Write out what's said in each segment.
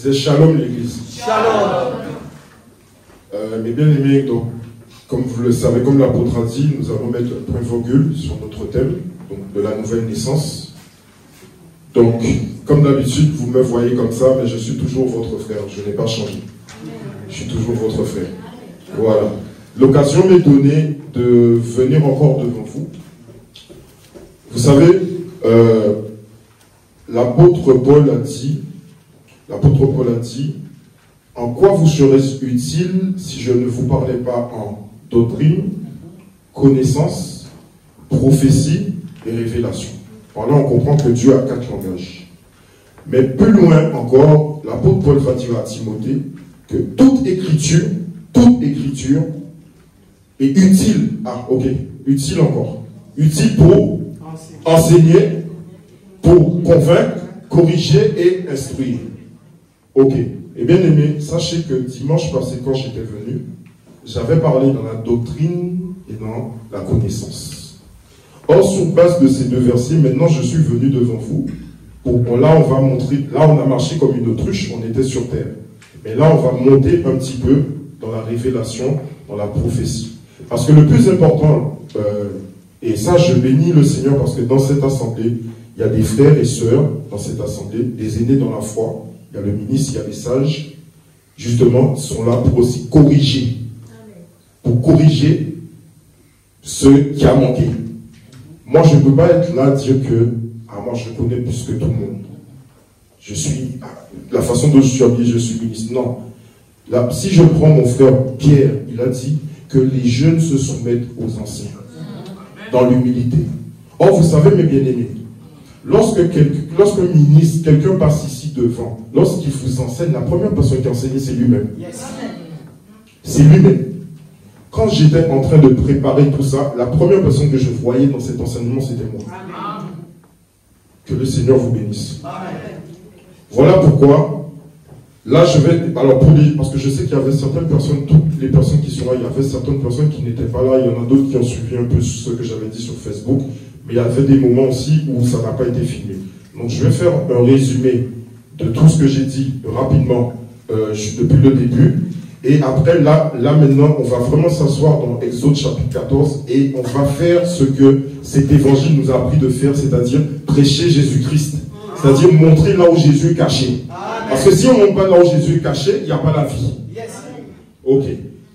disais shalom l'église. Shalom. Mes bien-aimés, donc, comme vous le savez, comme l'apôtre a dit, nous allons mettre un point virgule sur notre thème, donc de la nouvelle naissance. Donc, comme d'habitude, vous me voyez comme ça, mais je suis toujours votre frère, je n'ai pas changé. Je suis toujours votre frère. Voilà. L'occasion m'est donnée de venir encore devant vous. Vous savez, l'apôtre Paul a dit, en quoi vous serez utile si je ne vous parlais pas en doctrine, connaissance, prophétie et révélation. Par là, on comprend que Dieu a 4 langages. Mais plus loin encore, l'apôtre Paul va dire à Timothée que toute écriture est utile. Ah, ok. Utile encore. Utile pour enseigner, pour convaincre, corriger et instruire. Ok. Et bien aimé, sachez que dimanche passé, quand j'étais venu, j'avais parlé dans la doctrine et dans la connaissance. Or, sur base de ces 2 versets, maintenant je suis venu devant vous. Là, on va montrer, là on a marché comme une autruche, on était sur terre. Mais là, on va monter un petit peu dans la révélation, dans la prophétie. Parce que le plus important, et ça je bénis le Seigneur parce que dans cette assemblée, il y a des frères et sœurs dans cette assemblée, des aînés dans la foi, il y a le ministre, il y a les sages, justement, sont là pour aussi corriger. Pour corriger ce qui a manqué. Moi, je ne peux pas être là dire que moi, je connais plus que tout le monde. Je suis, la façon dont je suis habillé, je suis ministre. Non. Là, si je prends mon frère Pierre, il a dit que les jeunes se soumettent aux anciens. Dans l'humilité. Or, vous savez, mes bien-aimés, lorsqu'un ministre, quelqu'un passe ici devant, lorsqu'il vous enseigne, la première personne qui enseigne, c'est lui-même. C'est lui-même. Quand j'étais en train de préparer tout ça, la première personne que je voyais dans cet enseignement, c'était moi. Amen. Que le Seigneur vous bénisse. Amen. Voilà pourquoi, là je vais, alors parce que je sais qu'il y avait certaines personnes, toutes les personnes qui sont là, il y avait certaines personnes qui n'étaient pas là, il y en a d'autres qui ont suivi un peu ce que j'avais dit sur Facebook, mais il y avait des moments aussi où ça n'a pas été filmé. Donc je vais faire un résumé de tout ce que j'ai dit rapidement depuis le début. Et après, là maintenant, on va vraiment s'asseoir dans Exode chapitre 14 et on va faire ce que cet évangile nous a appris de faire, c'est-à-dire prêcher Jésus-Christ. C'est-à-dire montrer là où Jésus est caché. Parce que si on ne montre pas là où Jésus est caché, il n'y a pas la vie. Ok.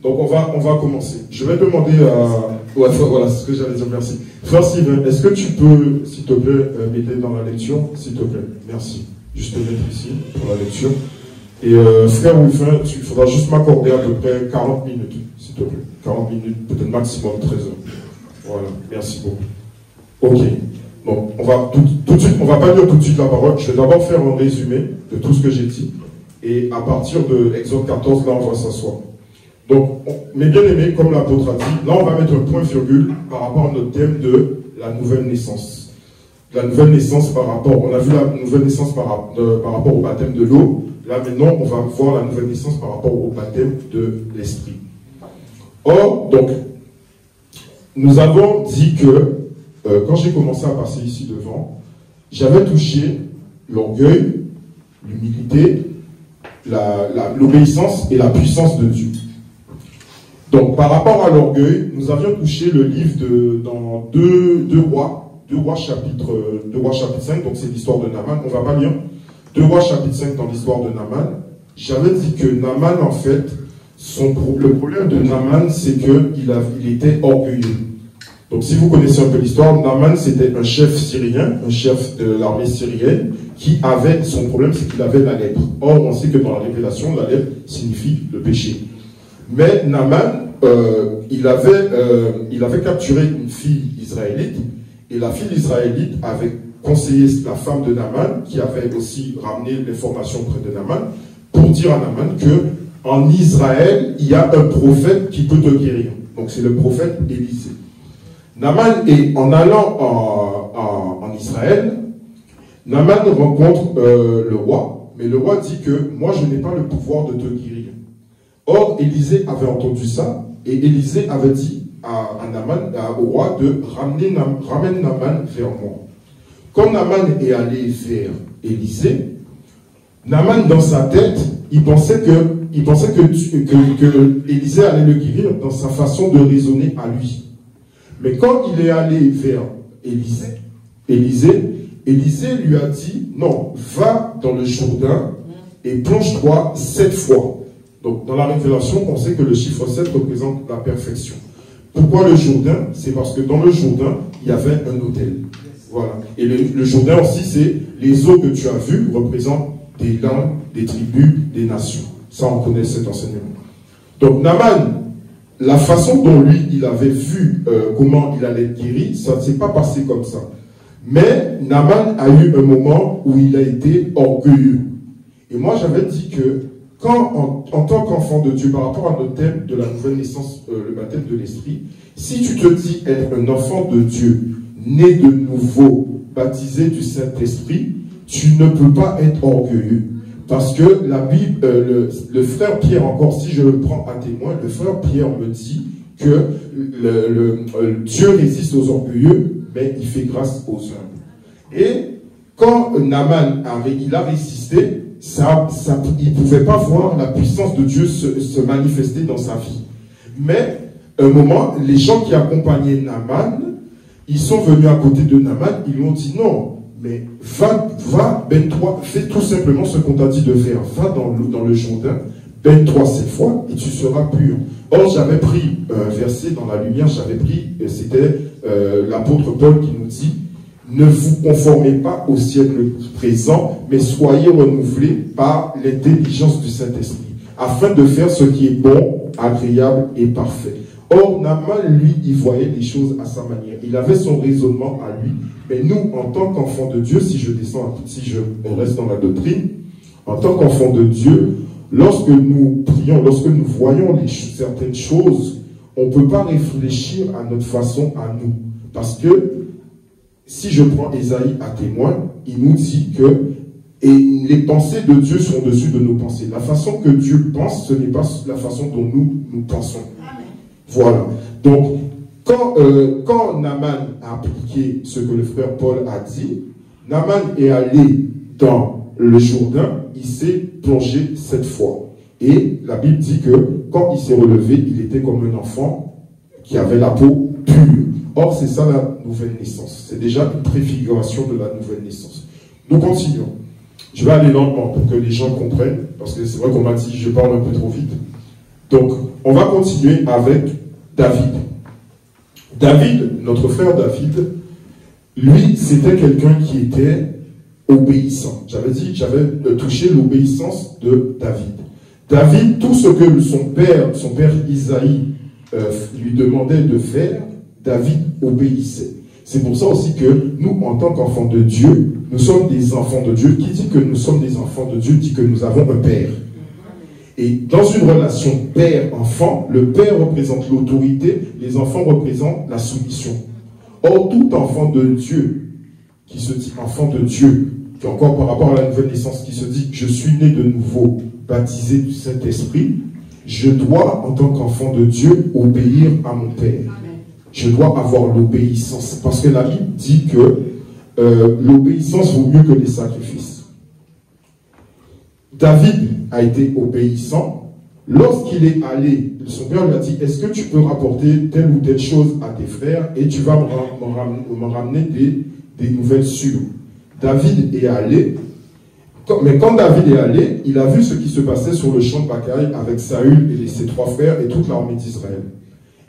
Donc on va commencer. Je vais demander à... Ouais, voilà, c'est ce que j'allais dire, merci. Frère Sylvain, est-ce que tu peux, s'il te plaît, m'aider dans la lecture? S'il te plaît. Merci. Juste te mettre ici pour la lecture. Et frère Wilfin, il faudra juste m'accorder à peu près 40 minutes, s'il te plaît. 40 minutes, peut-être maximum 13 heures. Voilà, merci beaucoup. Ok, donc on va tout de suite, on va pas lire tout de suite la parole. Je vais d'abord faire un résumé de tout ce que j'ai dit. Et à partir de Exode 14, là on va s'asseoir. Donc, mes bien-aimés, comme l'apôtre a dit, là on va mettre un point virgule par rapport à notre thème de la nouvelle naissance. La nouvelle naissance par rapport, on a vu la nouvelle naissance par rapport au baptême de l'eau. Là, maintenant, on va voir la nouvelle naissance par rapport au baptême de l'esprit. Or, donc, nous avons dit que, quand j'ai commencé à passer ici devant, j'avais touché l'orgueil, l'humilité, l'obéissance et la puissance de Dieu. Donc, par rapport à l'orgueil, nous avions touché le livre dans 2 Rois chapitre 5, donc c'est l'histoire de Naaman, on ne va pas lire. 2 Rois chapitre 5 dans l'histoire de Naaman, j'avais dit que Naaman, en fait, le problème de Naaman, c'est qu'il était orgueilleux. Donc si vous connaissez un peu l'histoire, Naaman, c'était un chef syrien, un chef de l'armée syrienne, qui avait, son problème, c'est qu'il avait la lèpre. Or, on sait que dans la Révélation, la lèpre signifie le péché. Mais Naaman, il avait capturé une fille israélite, et la fille israélite avait conseiller la femme de Naaman, qui avait aussi ramené l'information auprès de Naaman, pour dire à Naaman que en Israël, il y a un prophète qui peut te guérir. Donc c'est le prophète Élisée. Naaman, et en allant en Israël, Naaman rencontre le roi, mais le roi dit que moi je n'ai pas le pouvoir de te guérir. Or, Élisée avait entendu ça, et Élisée avait dit à Naaman, au roi, de ramène Naaman vers moi. Quand Naaman est allé vers Élisée, Naaman, dans sa tête, il pensait que Élisée allait le guérir dans sa façon de raisonner à lui. Mais quand il est allé vers Élisée lui a dit, non, va dans le Jourdain et plonge-toi 7 fois. Donc dans la Révélation, on sait que le chiffre 7 représente la perfection. Pourquoi le Jourdain? C'est parce que dans le Jourdain, il y avait un autel. Voilà. Et le Jourdain aussi, c'est les eaux que tu as vues représentent des langues, des tribus, des nations. Ça, on connaît cet enseignement. Donc Naaman, la façon dont lui, il avait vu comment il allait être guéri, ça ne s'est pas passé comme ça. Mais Naaman a eu un moment où il a été orgueilleux. Et moi, j'avais dit que quand, en tant qu'enfant de Dieu, par rapport à notre thème de la nouvelle naissance, le baptême de l'Esprit, si tu te dis être un enfant de Dieu, né de nouveau, baptisé du Saint-Esprit, tu ne peux pas être orgueilleux. Parce que la Bible, le frère Pierre, encore si je le prends à témoin, le frère Pierre me dit que Dieu résiste aux orgueilleux, mais il fait grâce aux humbles. Et quand Naaman il a résisté, il ne pouvait pas voir la puissance de Dieu se manifester dans sa vie. Mais, un moment, les gens qui accompagnaient Naaman, ils sont venus à côté de Naaman, ils lui ont dit non, mais va, baigne-toi, fais tout simplement ce qu'on t'a dit de faire. Va dans le Jourdain, baigne-toi 7 fois et tu seras pur. Or, j'avais pris un verset dans la lumière, c'était l'apôtre Paul qui nous dit, ne vous conformez pas au siècle présent, mais soyez renouvelés par l'intelligence du Saint-Esprit, afin de faire ce qui est bon, agréable et parfait. Or, Naaman, lui, il voyait les choses à sa manière. Il avait son raisonnement à lui. Mais nous, en tant qu'enfants de Dieu, si je reste dans la doctrine, en tant qu'enfants de Dieu, lorsque nous prions, lorsque nous voyons certaines choses, on ne peut pas réfléchir à notre façon à nous. Parce que, si je prends Ésaïe à témoin, il nous dit que les pensées de Dieu sont au-dessus de nos pensées. La façon que Dieu pense, ce n'est pas la façon dont nous pensons. Voilà. Donc, quand Naaman a appliqué ce que le frère Paul a dit, Naaman est allé dans le Jourdain, il s'est plongé 7 fois. Et la Bible dit que quand il s'est relevé, il était comme un enfant qui avait la peau pure. Or, c'est ça la nouvelle naissance. C'est déjà une préfiguration de la nouvelle naissance. Nous continuons. Je vais aller lentement pour que les gens comprennent, parce que c'est vrai qu'on m'a dit je parle un peu trop vite. Donc, on va continuer avec David. David, notre frère David, lui, c'était quelqu'un qui était obéissant. J'avais touché l'obéissance de David. David, tout ce que son père Isaïe lui demandait de faire, David obéissait. C'est pour ça aussi que nous, en tant qu'enfants de Dieu, nous sommes des enfants de Dieu. Qui dit que nous sommes des enfants de Dieu dit que nous avons un père. Et dans une relation père-enfant, le père représente l'autorité, les enfants représentent la soumission. Or, tout enfant de Dieu, qui se dit enfant de Dieu, qui encore par rapport à la nouvelle naissance, qui se dit je suis né de nouveau, baptisé du Saint-Esprit, je dois, en tant qu'enfant de Dieu, obéir à mon père. Je dois avoir l'obéissance. Parce que la Bible dit que l'obéissance vaut mieux que les sacrifices. David a été obéissant. Lorsqu'il est allé, son père lui a dit, est-ce que tu peux rapporter telle ou telle chose à tes frères et tu vas me ramener des nouvelles sûres. David est allé, mais quand David est allé, il a vu ce qui se passait sur le champ de bataille avec Saül et ses 3 frères et toute l'armée d'Israël.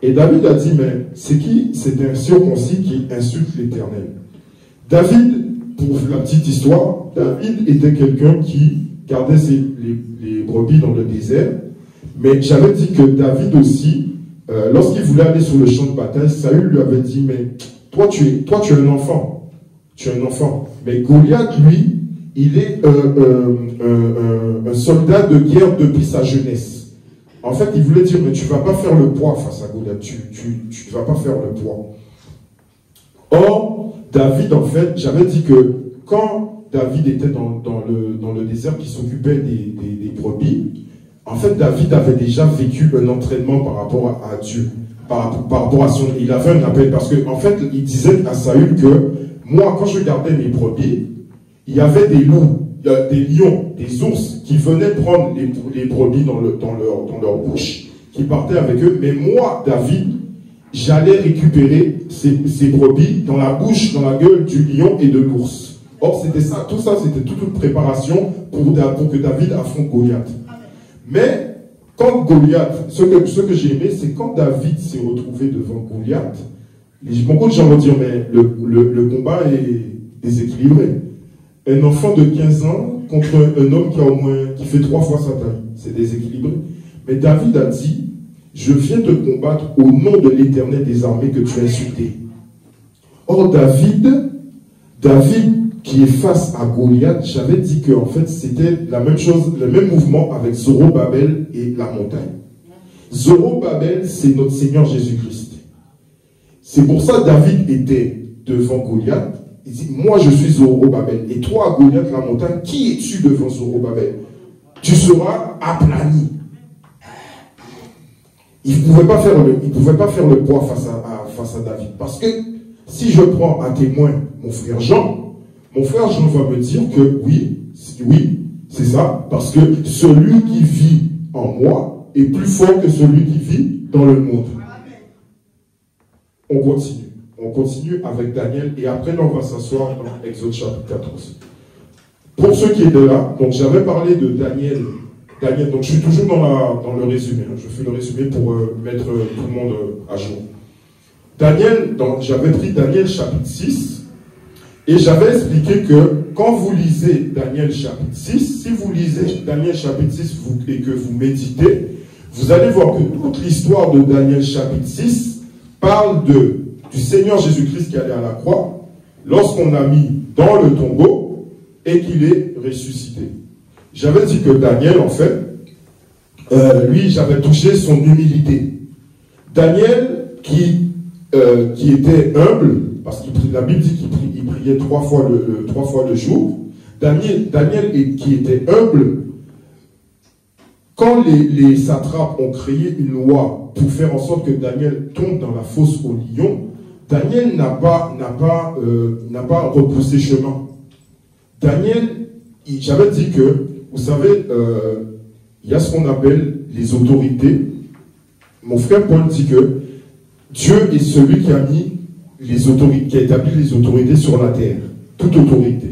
Et David a dit, mais c'est qui cet incirconcis qui insulte l'Éternel? David, pour la petite histoire, David était quelqu'un qui gardait les brebis dans le désert. Mais j'avais dit que David aussi, lorsqu'il voulait aller sur le champ de bataille, Saül lui avait dit, mais toi tu es un enfant. Tu es un enfant. Mais Goliath, lui, il est un soldat de guerre depuis sa jeunesse. En fait, il voulait dire, mais tu ne vas pas faire le poids face à Goliath. Tu ne vas pas faire le poids. Or, David, en fait, j'avais dit que quand David était dans le désert qui s'occupait des brebis, en fait, David avait déjà vécu un entraînement par rapport à Dieu. Par rapport à il avait un appel. Parce qu'en fait, il disait à Saül que moi, quand je gardais mes brebis, il y avait des loups. des lions, des ours qui venaient prendre les brebis dans leur bouche, qui partaient avec eux. Mais moi, David, j'allais récupérer ces brebis dans la bouche, dans la gueule du lion et de l'ours. Or, c'était ça, tout ça, c'était toute une préparation pour que David affronte Goliath. Mais, quand Goliath, ce que j'ai aimé, c'est quand David s'est retrouvé devant Goliath, beaucoup de gens vont dire, mais le combat est déséquilibré. Un enfant de 15 ans contre un homme qui fait 3 fois sa taille. C'est déséquilibré. Mais David a dit, je viens te combattre au nom de l'Éternel des armées que tu as insulté. Or, David qui est face à Goliath, j'avais dit que en fait, c'était la même chose, le même mouvement avec Zorobabel et la montagne. Zorobabel, c'est notre Seigneur Jésus-Christ. C'est pour ça que David était devant Goliath. Il dit, moi je suis Zorobabel. Et toi, Goliath, la montagne, qui es-tu devant Zorobabel? Tu seras aplani. Il ne pouvait pas faire le poids face à David. Parce que si je prends à témoin mon frère Jean va me dire que oui, c'est ça. Parce que celui qui vit en moi est plus fort que celui qui vit dans le monde. On continue avec Daniel et après on va s'asseoir dans Exode chapitre 14. Pour ceux qui étaient là, donc j'avais parlé de Daniel, donc je suis toujours dans le résumé, je fais le résumé pour mettre tout le monde à jour. Daniel, donc j'avais pris Daniel chapitre 6 et j'avais expliqué que quand vous lisez Daniel chapitre 6, si vous lisez Daniel chapitre 6 et que vous méditez, vous allez voir que toute l'histoire de Daniel chapitre 6 parle du Seigneur Jésus-Christ qui est allé à la croix, lorsqu'on l'a mis dans le tombeau et qu'il est ressuscité. J'avais dit que Daniel, en fait, lui, j'avais touché son humilité. Daniel, qui était humble, parce que la Bible dit qu'il priait 3 fois le jour, Daniel qui était humble, quand les satrapes ont créé une loi pour faire en sorte que Daniel tombe dans la fosse au lion, Daniel n'a pas repoussé chemin. Daniel, j'avais dit que, vous savez, il y a ce qu'on appelle les autorités. Mon frère Paul dit que Dieu est celui qui a mis qui a établi les autorités sur la terre. Toute autorité.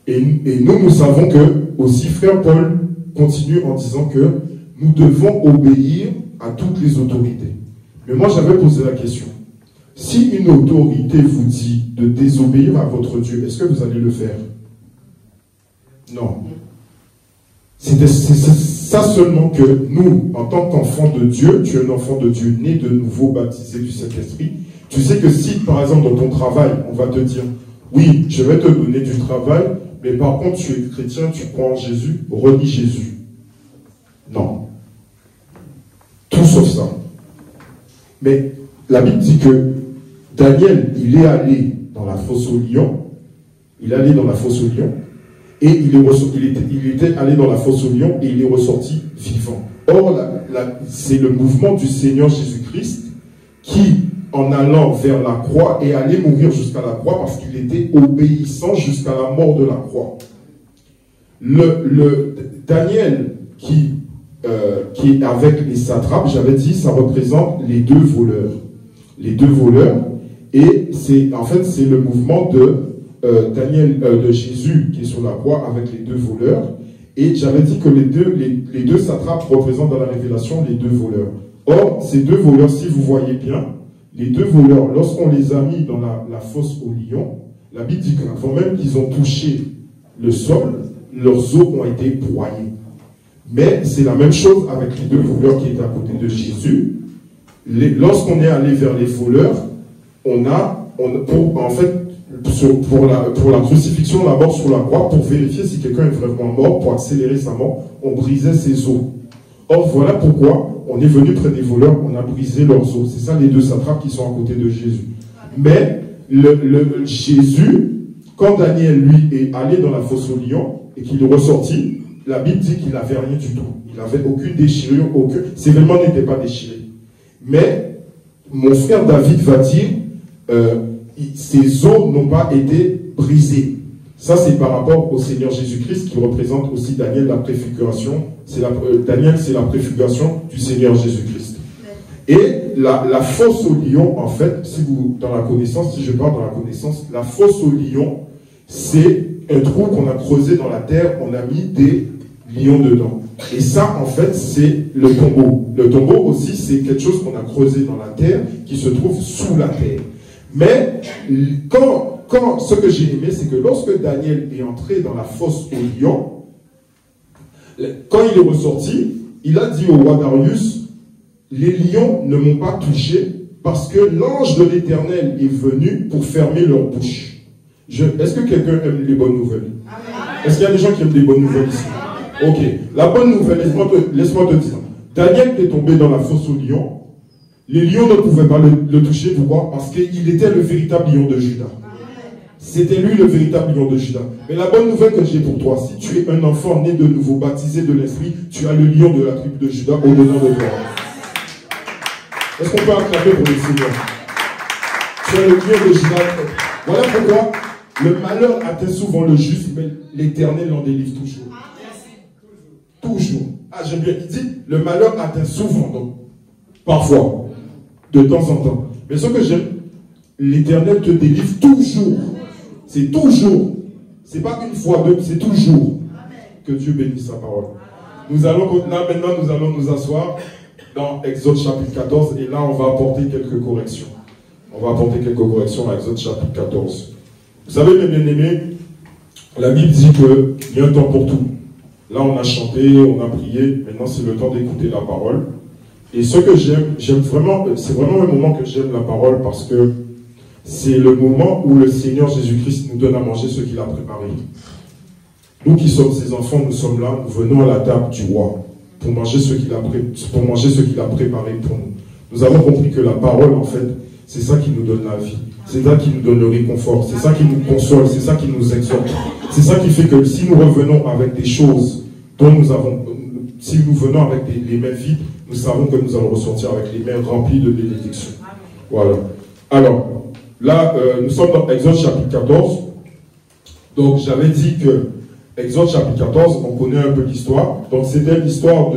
Et nous savons que, aussi, frère Paul continue en disant que nous devons obéir à toutes les autorités. Mais moi, j'avais posé la question. Si une autorité vous dit de désobéir à votre Dieu, est-ce que vous allez le faire? Non. C'est ça seulement que nous, en tant qu'enfants de Dieu, tu es un enfant de Dieu, né de nouveau, baptisé du Saint-Esprit. Tu sais que si, par exemple, dans ton travail, on va te dire, oui, je vais te donner du travail, mais par contre, tu es chrétien, tu crois en Jésus, renie Jésus. Non. Tout sauf ça. Mais la Bible dit que Daniel, il est allé dans la fosse au lion. Il est allé dans la fosse au lion. Et il était allé dans la fosse au lion et il est ressorti vivant. Or, c'est le mouvement du Seigneur Jésus-Christ qui, en allant vers la croix, est allé mourir jusqu'à la croix parce qu'il était obéissant jusqu'à la mort de la croix. Daniel qui est avec les satrapes, j'avais dit, ça représente les 2 voleurs. Les 2 voleurs, et en fait, c'est le mouvement de de Jésus qui est sur la croix avec les 2 voleurs. Et j'avais dit que les deux satrapes représentent dans la révélation les 2 voleurs. Or, ces 2 voleurs, si vous voyez bien, les 2 voleurs, lorsqu'on les a mis dans la fosse au lion, la Bible dit qu'avant même qu'ils ont touché le sol, leurs os ont été broyés. Mais c'est la même chose avec les 2 voleurs qui étaient à côté de Jésus. Lorsqu'on est allé vers les voleurs, pour la crucifixion, la mort sur la croix, pour vérifier si quelqu'un est vraiment mort, pour accélérer sa mort, on brisait ses os. Or, voilà pourquoi on est venu près des voleurs, on a brisé leurs os. C'est ça les 2 satrapes qui sont à côté de Jésus. Mais Jésus, quand Daniel, lui, est allé dans la fosse au lion et qu'il est ressorti, la Bible dit qu'il n'avait rien du tout. Il n'avait aucune déchirure, ses vêtements n'étaient pas déchirés. Mais mon frère David va dire, ses os n'ont pas été brisés. Ça, c'est par rapport au Seigneur Jésus-Christ qui représente aussi Daniel, la préfiguration. Daniel, c'est la préfiguration du Seigneur Jésus-Christ. Et la fosse au lion, en fait, si je parle dans la connaissance, la fosse au lion, c'est un trou qu'on a creusé dans la terre, on a mis des lions dedans. Et ça, en fait, c'est le tombeau. Le tombeau aussi, c'est quelque chose qu'on a creusé dans la terre, qui se trouve sous la terre. Mais, ce que j'ai aimé, c'est que lorsque Daniel est entré dans la fosse au lion, quand il est ressorti, il a dit au roi Darius, les lions ne m'ont pas touché parce que l'ange de l'Éternel est venu pour fermer leur bouche. Est-ce que quelqu'un aime les bonnes nouvelles? Est-ce qu'il y a des gens qui aiment des bonnes nouvelles ici? Ok. La bonne nouvelle, laisse-moi te dire. Daniel est tombé dans la fosse au lion. Les lions ne pouvaient pas le toucher. Pourquoi? Parce qu'il était le véritable lion de Juda. C'était lui le véritable lion de Juda. Mais la bonne nouvelle que j'ai pour toi, si tu es un enfant né de nouveau, baptisé de l'Esprit, tu as le lion de la tribu de Juda au-dedans de toi. Est-ce qu'on peut acclamer pour le Seigneur? Tu as le lion de Juda. Voilà pourquoi le malheur atteint souvent le juste, mais l'Éternel en délivre toujours. Toujours. Ah, j'aime bien. Il dit, le malheur atteint souvent, donc, parfois, de temps en temps. Mais ce que j'aime, l'Éternel te délivre toujours. C'est toujours. C'est pas une fois, deux, c'est toujours. Que Dieu bénisse sa parole. Maintenant, nous allons nous asseoir dans Exode chapitre 14, et là, on va apporter quelques corrections. On va apporter quelques corrections à Exode chapitre 14. Vous savez, mes bien-aimés, la Bible dit qu'il y a un temps pour tout. Là, on a chanté, on a prié. Maintenant, c'est le temps d'écouter la parole. Et ce que j'aime vraiment, c'est vraiment un moment que j'aime la parole parce que c'est le moment où le Seigneur Jésus-Christ nous donne à manger ce qu'il a préparé. Nous qui sommes ses enfants, nous sommes là, nous venons à la table du roi pour manger ce qu'il a préparé pour nous. Nous avons compris que la parole, en fait, c'est ça qui nous donne la vie. C'est ça qui nous donne le réconfort. C'est ça qui nous console. C'est ça qui nous exhorte. C'est ça qui fait que si nous revenons avec des choses dont si nous venons avec les mains vides, nous savons que nous allons ressortir avec les mains remplies de bénédictions. Voilà. Alors, là, nous sommes dans Exode chapitre 14. Donc, j'avais dit que Exode chapitre 14, on connaît un peu l'histoire. Donc, c'était l'histoire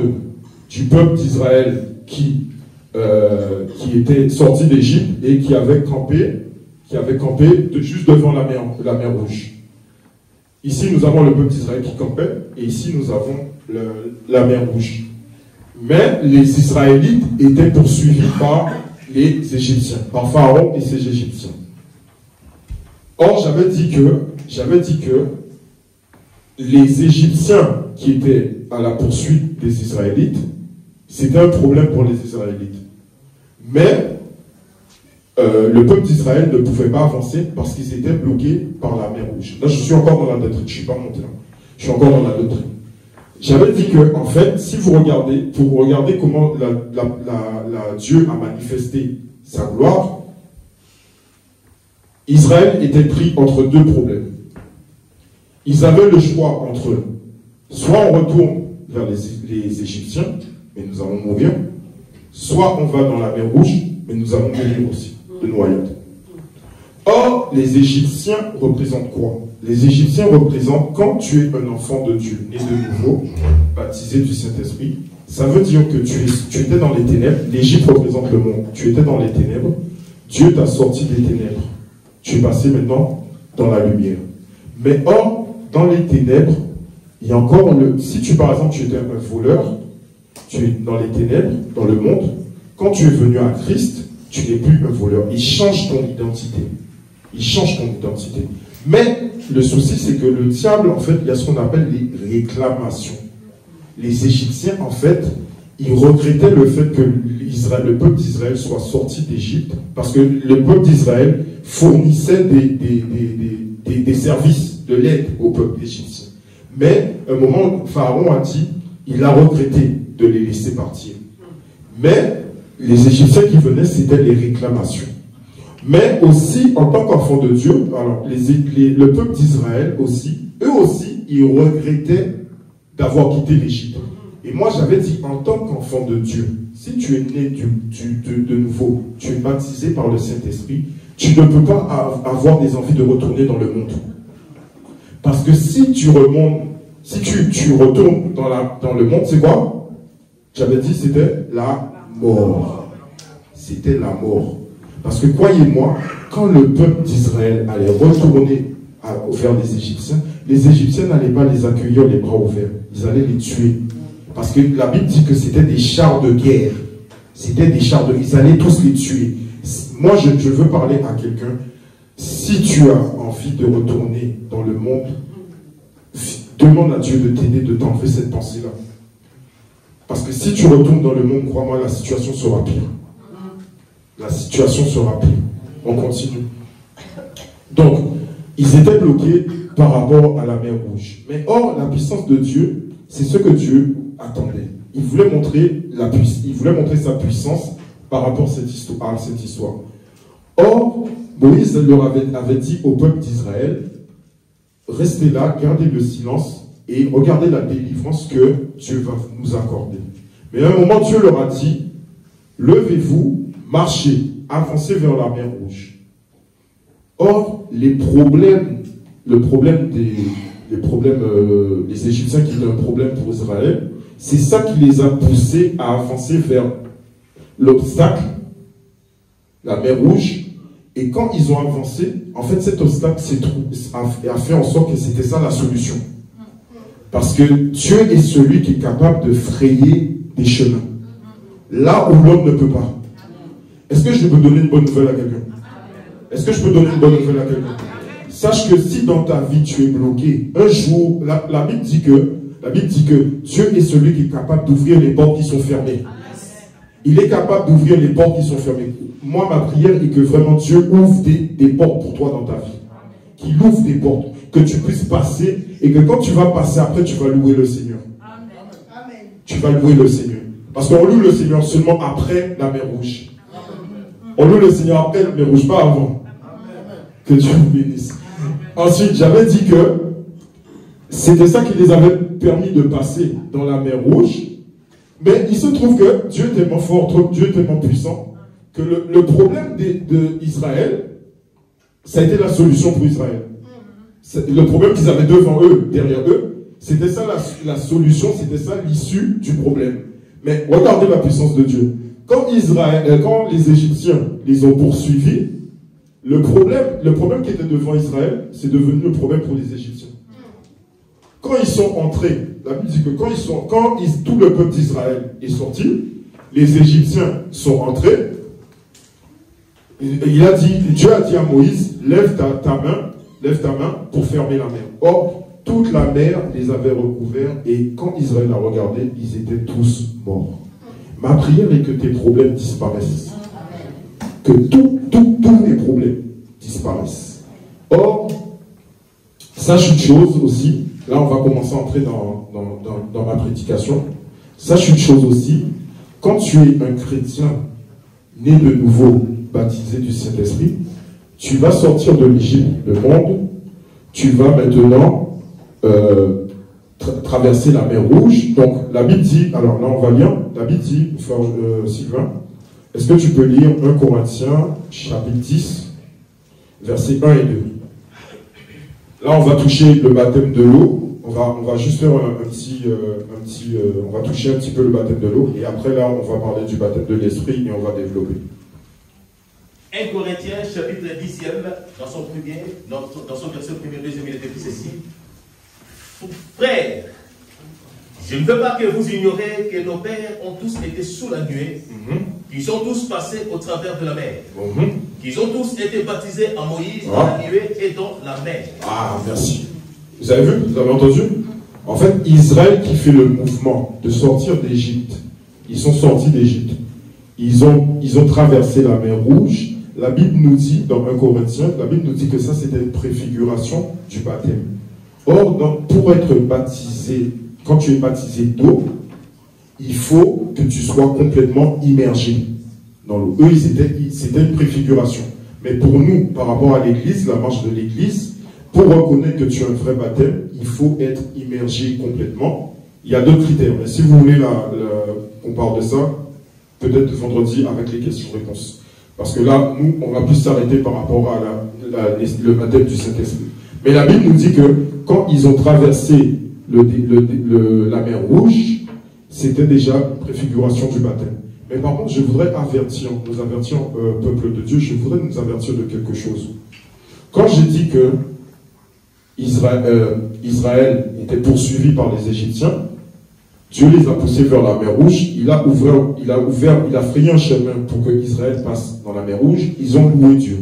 du peuple d'Israël qui était sorti d'Égypte et qui avait campé juste devant la mer Rouge. Ici, nous avons le peuple d'Israël qui campait, et ici, nous avons la mer Rouge. Mais les Israélites étaient poursuivis par les Égyptiens, par Pharaon et ses Égyptiens. Or, j'avais dit que les Égyptiens qui étaient à la poursuite des Israélites, c'était un problème pour les Israélites. Mais le peuple d'Israël ne pouvait pas avancer parce qu'ils étaient bloqués par la mer Rouge. Là, je suis encore dans la doctrine, je ne suis pas monté là. Je suis encore dans la doctrine. J'avais dit que, en fait, si vous regardez, pour regarder comment Dieu a manifesté sa gloire, Israël était pris entre deux problèmes. Ils avaient le choix entre soit on retourne vers les Égyptiens, mais nous allons mourir, soit on va dans la mer Rouge, mais nous allons mourir aussi de noyade. Or, les Égyptiens représentent quoi? Les Égyptiens représentent quand tu es un enfant de Dieu, né de nouveau, baptisé du Saint-Esprit. Ça veut dire que tu étais dans les ténèbres. L'Égypte représente le monde. Tu étais dans les ténèbres. Dieu t'a sorti des ténèbres. Tu es passé maintenant dans la lumière. Mais or, dans les ténèbres, il y a encore si par exemple, tu étais un voleur, tu es dans les ténèbres, dans le monde, quand tu es venu à Christ, tu n'es plus un voleur. Il change ton identité. Il change ton identité. Mais le souci, c'est que le diable, en fait, il y a ce qu'on appelle les réclamations. Les Égyptiens, en fait, ils regrettaient le fait que le peuple d'Israël soit sorti d'Égypte, parce que le peuple d'Israël fournissait des services, de l'aide au peuple égyptien. Mais, à un moment, Pharaon a dit, il a regretté de les laisser partir. Mais, les Égyptiens qui venaient, c'était les réclamations. Mais aussi, en tant qu'enfants de Dieu, alors, le peuple d'Israël aussi, eux aussi, ils regrettaient d'avoir quitté l'Égypte. Et moi, j'avais dit, en tant qu'enfant de Dieu, si tu es né de nouveau, tu es baptisé par le Saint-Esprit, tu ne peux pas avoir des envies de retourner dans le monde. Parce que si tu remontes, si tu retournes dans le monde, c'est quoi? J'avais dit c'était la mort. C'était la mort. Parce que croyez-moi, quand le peuple d'Israël allait retourner vers les Égyptiens n'allaient pas les accueillir les bras ouverts. Ils allaient les tuer. Parce que la Bible dit que c'était des chars de guerre. C'était des chars de guerre. Ils allaient tous les tuer. Moi, je veux parler à quelqu'un. Si tu as envie de retourner dans le monde, demande à Dieu de t'aider, de t'enlever cette pensée-là. Parce que si tu retournes dans le monde, crois-moi, la situation sera pire. La situation sera pire. On continue. Donc, ils étaient bloqués par rapport à la mer Rouge. Mais or, la puissance de Dieu, c'est ce que Dieu attendait. Il voulait montrer sa puissance par rapport à cette histoire. Or, Moïse leur avait dit au peuple d'Israël, restez là, gardez le silence et regardez la délivrance que Dieu va nous accorder. Mais à un moment, Dieu leur a dit, levez-vous, marchez, avancez vers la mer Rouge. Or, les Égyptiens qui étaient un problème pour Israël, c'est ça qui les a poussés à avancer vers l'obstacle, la mer Rouge. Et quand ils ont avancé, en fait, cet obstacle a fait en sorte que c'était ça la solution. Parce que Dieu est celui qui est capable de frayer des chemins. Là où l'homme ne peut pas. Est-ce que je peux donner une bonne nouvelle à quelqu'un? Est-ce que je peux donner une bonne nouvelle à quelqu'un? Sache que si dans ta vie tu es bloqué, un jour, la Bible dit que Dieu est celui qui est capable d'ouvrir les portes qui sont fermées. Il est capable d'ouvrir les portes qui sont fermées. Moi, ma prière est que vraiment Dieu ouvre des portes pour toi dans ta vie. Qu'il ouvre des portes, que tu puisses passer et que quand tu vas passer après, tu vas louer le Seigneur. Amen. Tu vas louer le Seigneur. Parce qu'on loue le Seigneur seulement après la mer Rouge. On loue le Seigneur après la mer Rouge, pas avant. Que Dieu vous bénisse. Ensuite, j'avais dit que c'était ça qui les avait permis de passer dans la mer Rouge. Mais il se trouve que Dieu est tellement fort, Dieu est tellement puissant, que le problème d'Israël, ça a été la solution pour Israël. Le problème qu'ils avaient devant eux, derrière eux, c'était ça la solution, c'était ça l'issue du problème. Mais regardez la puissance de Dieu. Quand les Égyptiens les ont poursuivis, le problème qui était devant Israël, c'est devenu le problème pour les Égyptiens. Quand ils sont entrés, la Bible dit que quand tout le peuple d'Israël est sorti, les Égyptiens sont entrés. Dieu a dit à Moïse, lève ta main pour fermer la mer. Or, toute la mer les avait recouverts et quand Israël a regardé, ils étaient tous morts. Ma prière est que tes problèmes disparaissent. Que tous les problèmes disparaissent. Or, sache une chose aussi, là on va commencer à entrer dans ma prédication. Sache une chose aussi, quand tu es un chrétien né de nouveau, baptisé du Saint-Esprit, tu vas sortir de l'Égypte, le monde, tu vas maintenant traverser la mer Rouge. Donc la Bible dit, alors là on va lire, la Bible dit, frère Sylvain, est-ce que tu peux lire 1 Corinthiens, chapitre 10, versets 1 et 2. Là on va toucher le baptême de l'eau, on va juste faire on va toucher un petit peu le baptême de l'eau, et après là on va parler du baptême de l'esprit et on va développer. 1 Corinthiens, chapitre 10e, dans son verset 1er, 2e, il est écrit ceci. Frères, je ne veux pas que vous ignorez que nos pères ont tous été sous la nuée, qu'ils ont tous passé au travers de la mer, qu'ils ont tous été baptisés en Moïse dans la nuée et dans la mer. Ah, merci. Vous avez vu? Vous avez entendu? En fait, Israël qui fait le mouvement de sortir d'Égypte, ils sont sortis d'Égypte. Ils ont traversé la mer Rouge. La Bible nous dit, dans 1 Corinthiens, la Bible nous dit que ça c'était une préfiguration du baptême. Or, pour être baptisé, quand tu es baptisé d'eau, il faut que tu sois complètement immergé dans l'eau. Eux, c'était une préfiguration. Mais pour nous, par rapport à l'église, la marche de l'église, pour reconnaître que tu as un vrai baptême, il faut être immergé complètement. Il y a d'autres critères. Mais si vous voulez qu'on parle de ça, peut-être vendredi avec les questions-réponses. Parce que là, nous, on va plus s'arrêter par rapport à le baptême du Saint-Esprit. Mais la Bible nous dit que quand quand ils ont traversé la mer Rouge, c'était déjà une préfiguration du baptême. Mais par contre, je voudrais nous avertir, peuple de Dieu, je voudrais nous avertir de quelque chose. Quand j'ai dit que Israël était poursuivi par les Égyptiens, Dieu les a poussés vers la mer Rouge, il a frayé un chemin pour que Israël passe dans la mer Rouge, ils ont loué Dieu.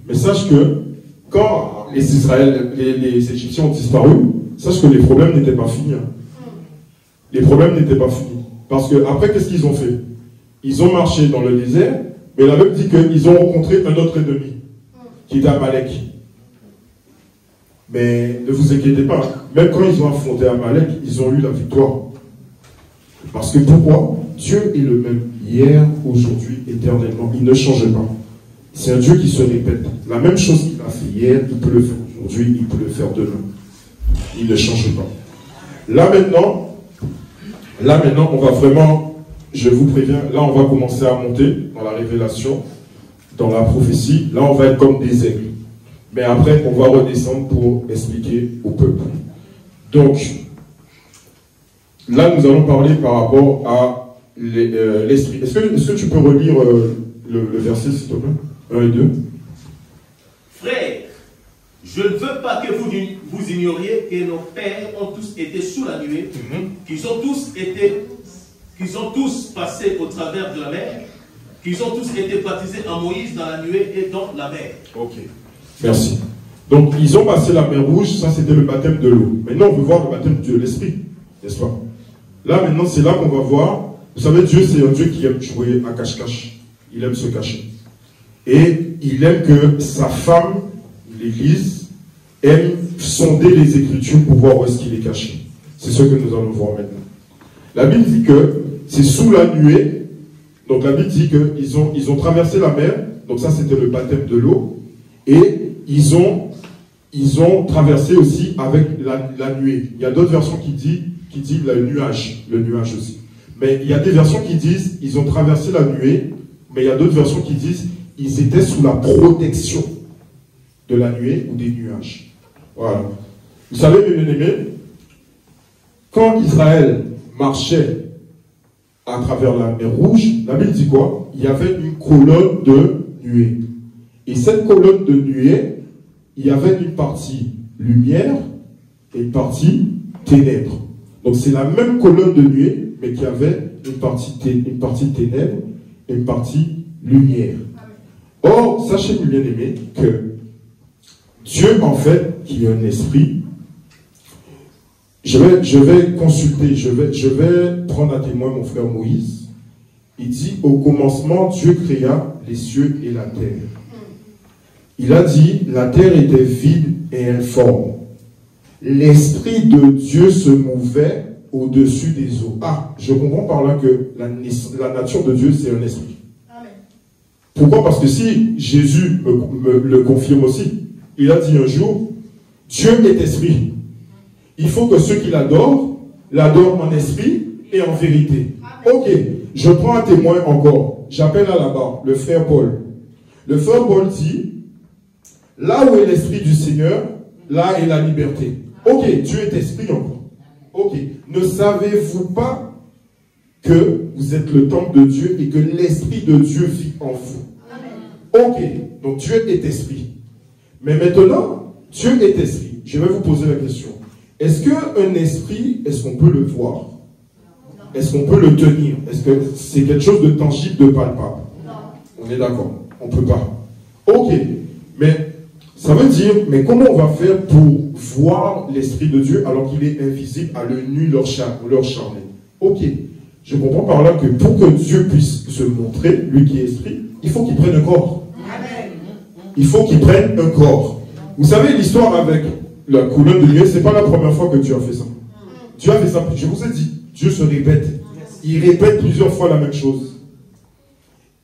Mais sache que quand les Égyptiens ont disparu, sache que les problèmes n'étaient pas finis. Les problèmes n'étaient pas finis. Parce que après, qu'est-ce qu'ils ont fait? Ils ont marché dans le désert, mais la Bible dit qu'ils ont rencontré un autre ennemi, qui était Amalek. Mais ne vous inquiétez pas, même quand ils ont affronté Amalek, ils ont eu la victoire. Parce que pourquoi? Dieu est le même hier, aujourd'hui, éternellement. Il ne change pas. C'est un Dieu qui se répète. La même chose qu'il a fait hier, il peut le faire aujourd'hui, il peut le faire demain. Il ne change pas. Là maintenant, on va vraiment, je vous préviens, là on va commencer à monter dans la révélation, dans la prophétie. Là on va être comme des aigles. Mais après, on va redescendre pour expliquer au peuple. Donc, là nous allons parler par rapport à l'esprit. Est-ce que tu peux relire le verset, s'il te plaît? 1 et 2. Frères, je ne veux pas que vous ignoriez que nos pères ont tous été sous la nuée, qu'ils ont tous passé au travers de la mer, qu'ils ont tous été baptisés en Moïse dans la nuée et dans la mer. Ok, merci. Donc ils ont passé la mer Rouge, ça c'était le baptême de l'eau. Maintenant on veut voir le baptême de l'esprit, n'est-ce pas? Là maintenant c'est là qu'on va voir, vous savez Dieu c'est un Dieu qui aime jouer à cache-cache, il aime se cacher. Et il aime que sa femme, l'Église, aime sonder les Écritures pour voir où est-ce qu'il est caché. C'est ce que nous allons voir maintenant. La Bible dit que c'est sous la nuée. Donc la Bible dit qu'ils ont traversé la mer. Donc ça c'était le baptême de l'eau. Et ils ont traversé aussi avec la nuée. Il y a d'autres versions qui disent le nuage aussi. Mais il y a des versions qui disent ils ont traversé la nuée. Mais il y a d'autres versions qui disent ils étaient sous la protection de la nuée ou des nuages. Voilà. Vous savez, mes bien-aimés, quand Israël marchait à travers la mer Rouge, la Bible dit quoi? Il y avait une colonne de nuée. Et cette colonne de nuée, il y avait une partie lumière et une partie ténèbres. Donc c'est la même colonne de nuée, mais qui avait une partie ténèbres et une partie lumière. Or, sachez, mes bien-aimés, que Dieu, en fait, qui est un esprit, je vais consulter, je vais prendre à témoin mon frère Moïse. Il dit, au commencement, Dieu créa les cieux et la terre. Il a dit, la terre était vide et informe. L'esprit de Dieu se mouvait au-dessus des eaux. Ah, je comprends par là que la nature de Dieu, c'est un esprit. Pourquoi? Parce que si Jésus me le confirme aussi, il a dit un jour, Dieu est esprit. Il faut que ceux qui l'adorent en esprit et en vérité. Ok, je prends un témoin encore. J'appelle à la barre le frère Paul. Le frère Paul dit, là où est l'esprit du Seigneur, là est la liberté. Ok, Dieu est esprit encore. Ok, ne savez-vous pas que vous êtes le temple de Dieu et que l'esprit de Dieu vit en vous? Ok, donc Dieu est esprit. Mais maintenant, Dieu est esprit. Je vais vous poser la question. Est-ce qu'un esprit, est-ce qu'on peut le voir? Est-ce qu'on peut le tenir? Est-ce que c'est quelque chose de tangible, de palpable? On est d'accord, on ne peut pas. Ok, mais ça veut dire, mais comment on va faire pour voir l'esprit de Dieu alors qu'il est invisible à l'œil nu, leur charnel? Ok, je comprends par là que pour que Dieu puisse se montrer, lui qui est esprit, il faut qu'il prenne un corps. Il faut qu'il prenne un corps. Vous savez, l'histoire avec la colonne de nuée, ce n'est pas la première fois que Dieu a fait ça. Dieu a fait ça, je vous ai dit, Dieu se répète. Il répète plusieurs fois la même chose.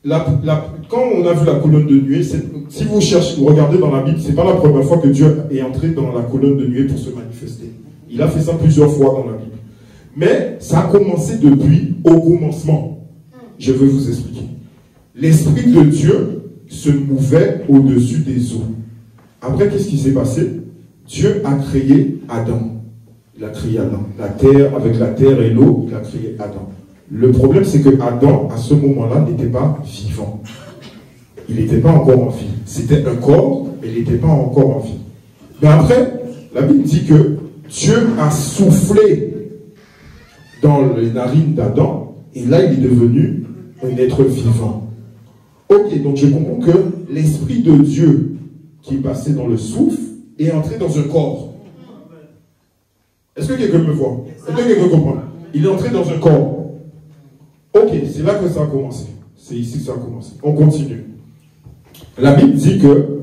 Quand on a vu la colonne de nuée, si vous regardez dans la Bible, ce n'est pas la première fois que Dieu est entré dans la colonne de nuée pour se manifester. Il a fait ça plusieurs fois dans la Bible. Mais ça a commencé depuis au commencement. Je vais vous expliquer. L'Esprit de Dieu se mouvait au-dessus des eaux. Après, qu'est-ce qui s'est passé? Dieu a créé Adam. Il a créé Adam. La terre, avec la terre et l'eau, il a créé Adam. Le problème, c'est que Adam, à ce moment-là, n'était pas vivant. Il n'était pas encore en vie. C'était un corps, mais il n'était pas encore en vie. Mais après, la Bible dit que Dieu a soufflé dans les narines d'Adam, et là, il est devenu un être vivant. Ok, donc je comprends que l'Esprit de Dieu qui est passé dans le souffle est entré dans un corps. Est-ce que quelqu'un me voit? Est-ce que quelqu'un comprend? Il est entré dans un corps. Ok, c'est là que ça a commencé. C'est ici que ça a commencé. On continue. La Bible dit que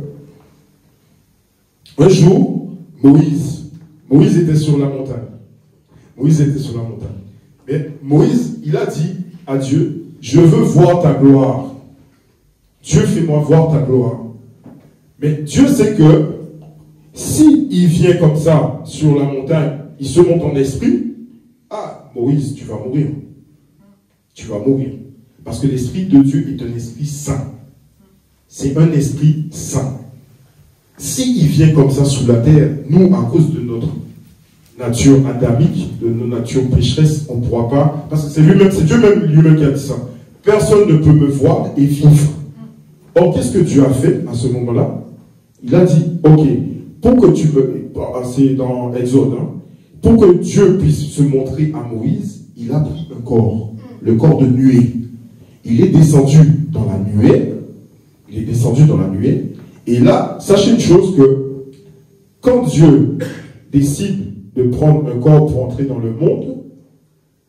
un jour, Moïse était sur la montagne. Moïse était sur la montagne. Mais Moïse, il a dit à Dieu, je veux voir ta gloire. Dieu, fais-moi voir ta gloire. Mais Dieu sait que si il vient comme ça sur la montagne, il se monte en esprit, ah, Moïse, tu vas mourir. Tu vas mourir. Parce que l'esprit de Dieu est un esprit saint. C'est un esprit saint. S'il vient comme ça sous la terre, nous, à cause de notre nature adamique, de nos natures pécheresses, on ne pourra pas, parce que c'est lui-même, c'est Dieu même lui-même qui a dit ça. Personne ne peut me voir et vivre. Or, qu'est-ce que Dieu a fait à ce moment-là? Il a dit, ok, pour que tu me, c'est dans Exode, hein, pour que Dieu puisse se montrer à Moïse, il a pris un corps, le corps de nuée. Il est descendu dans la nuée, et là, sachez une chose que quand Dieu décide de prendre un corps pour entrer dans le monde,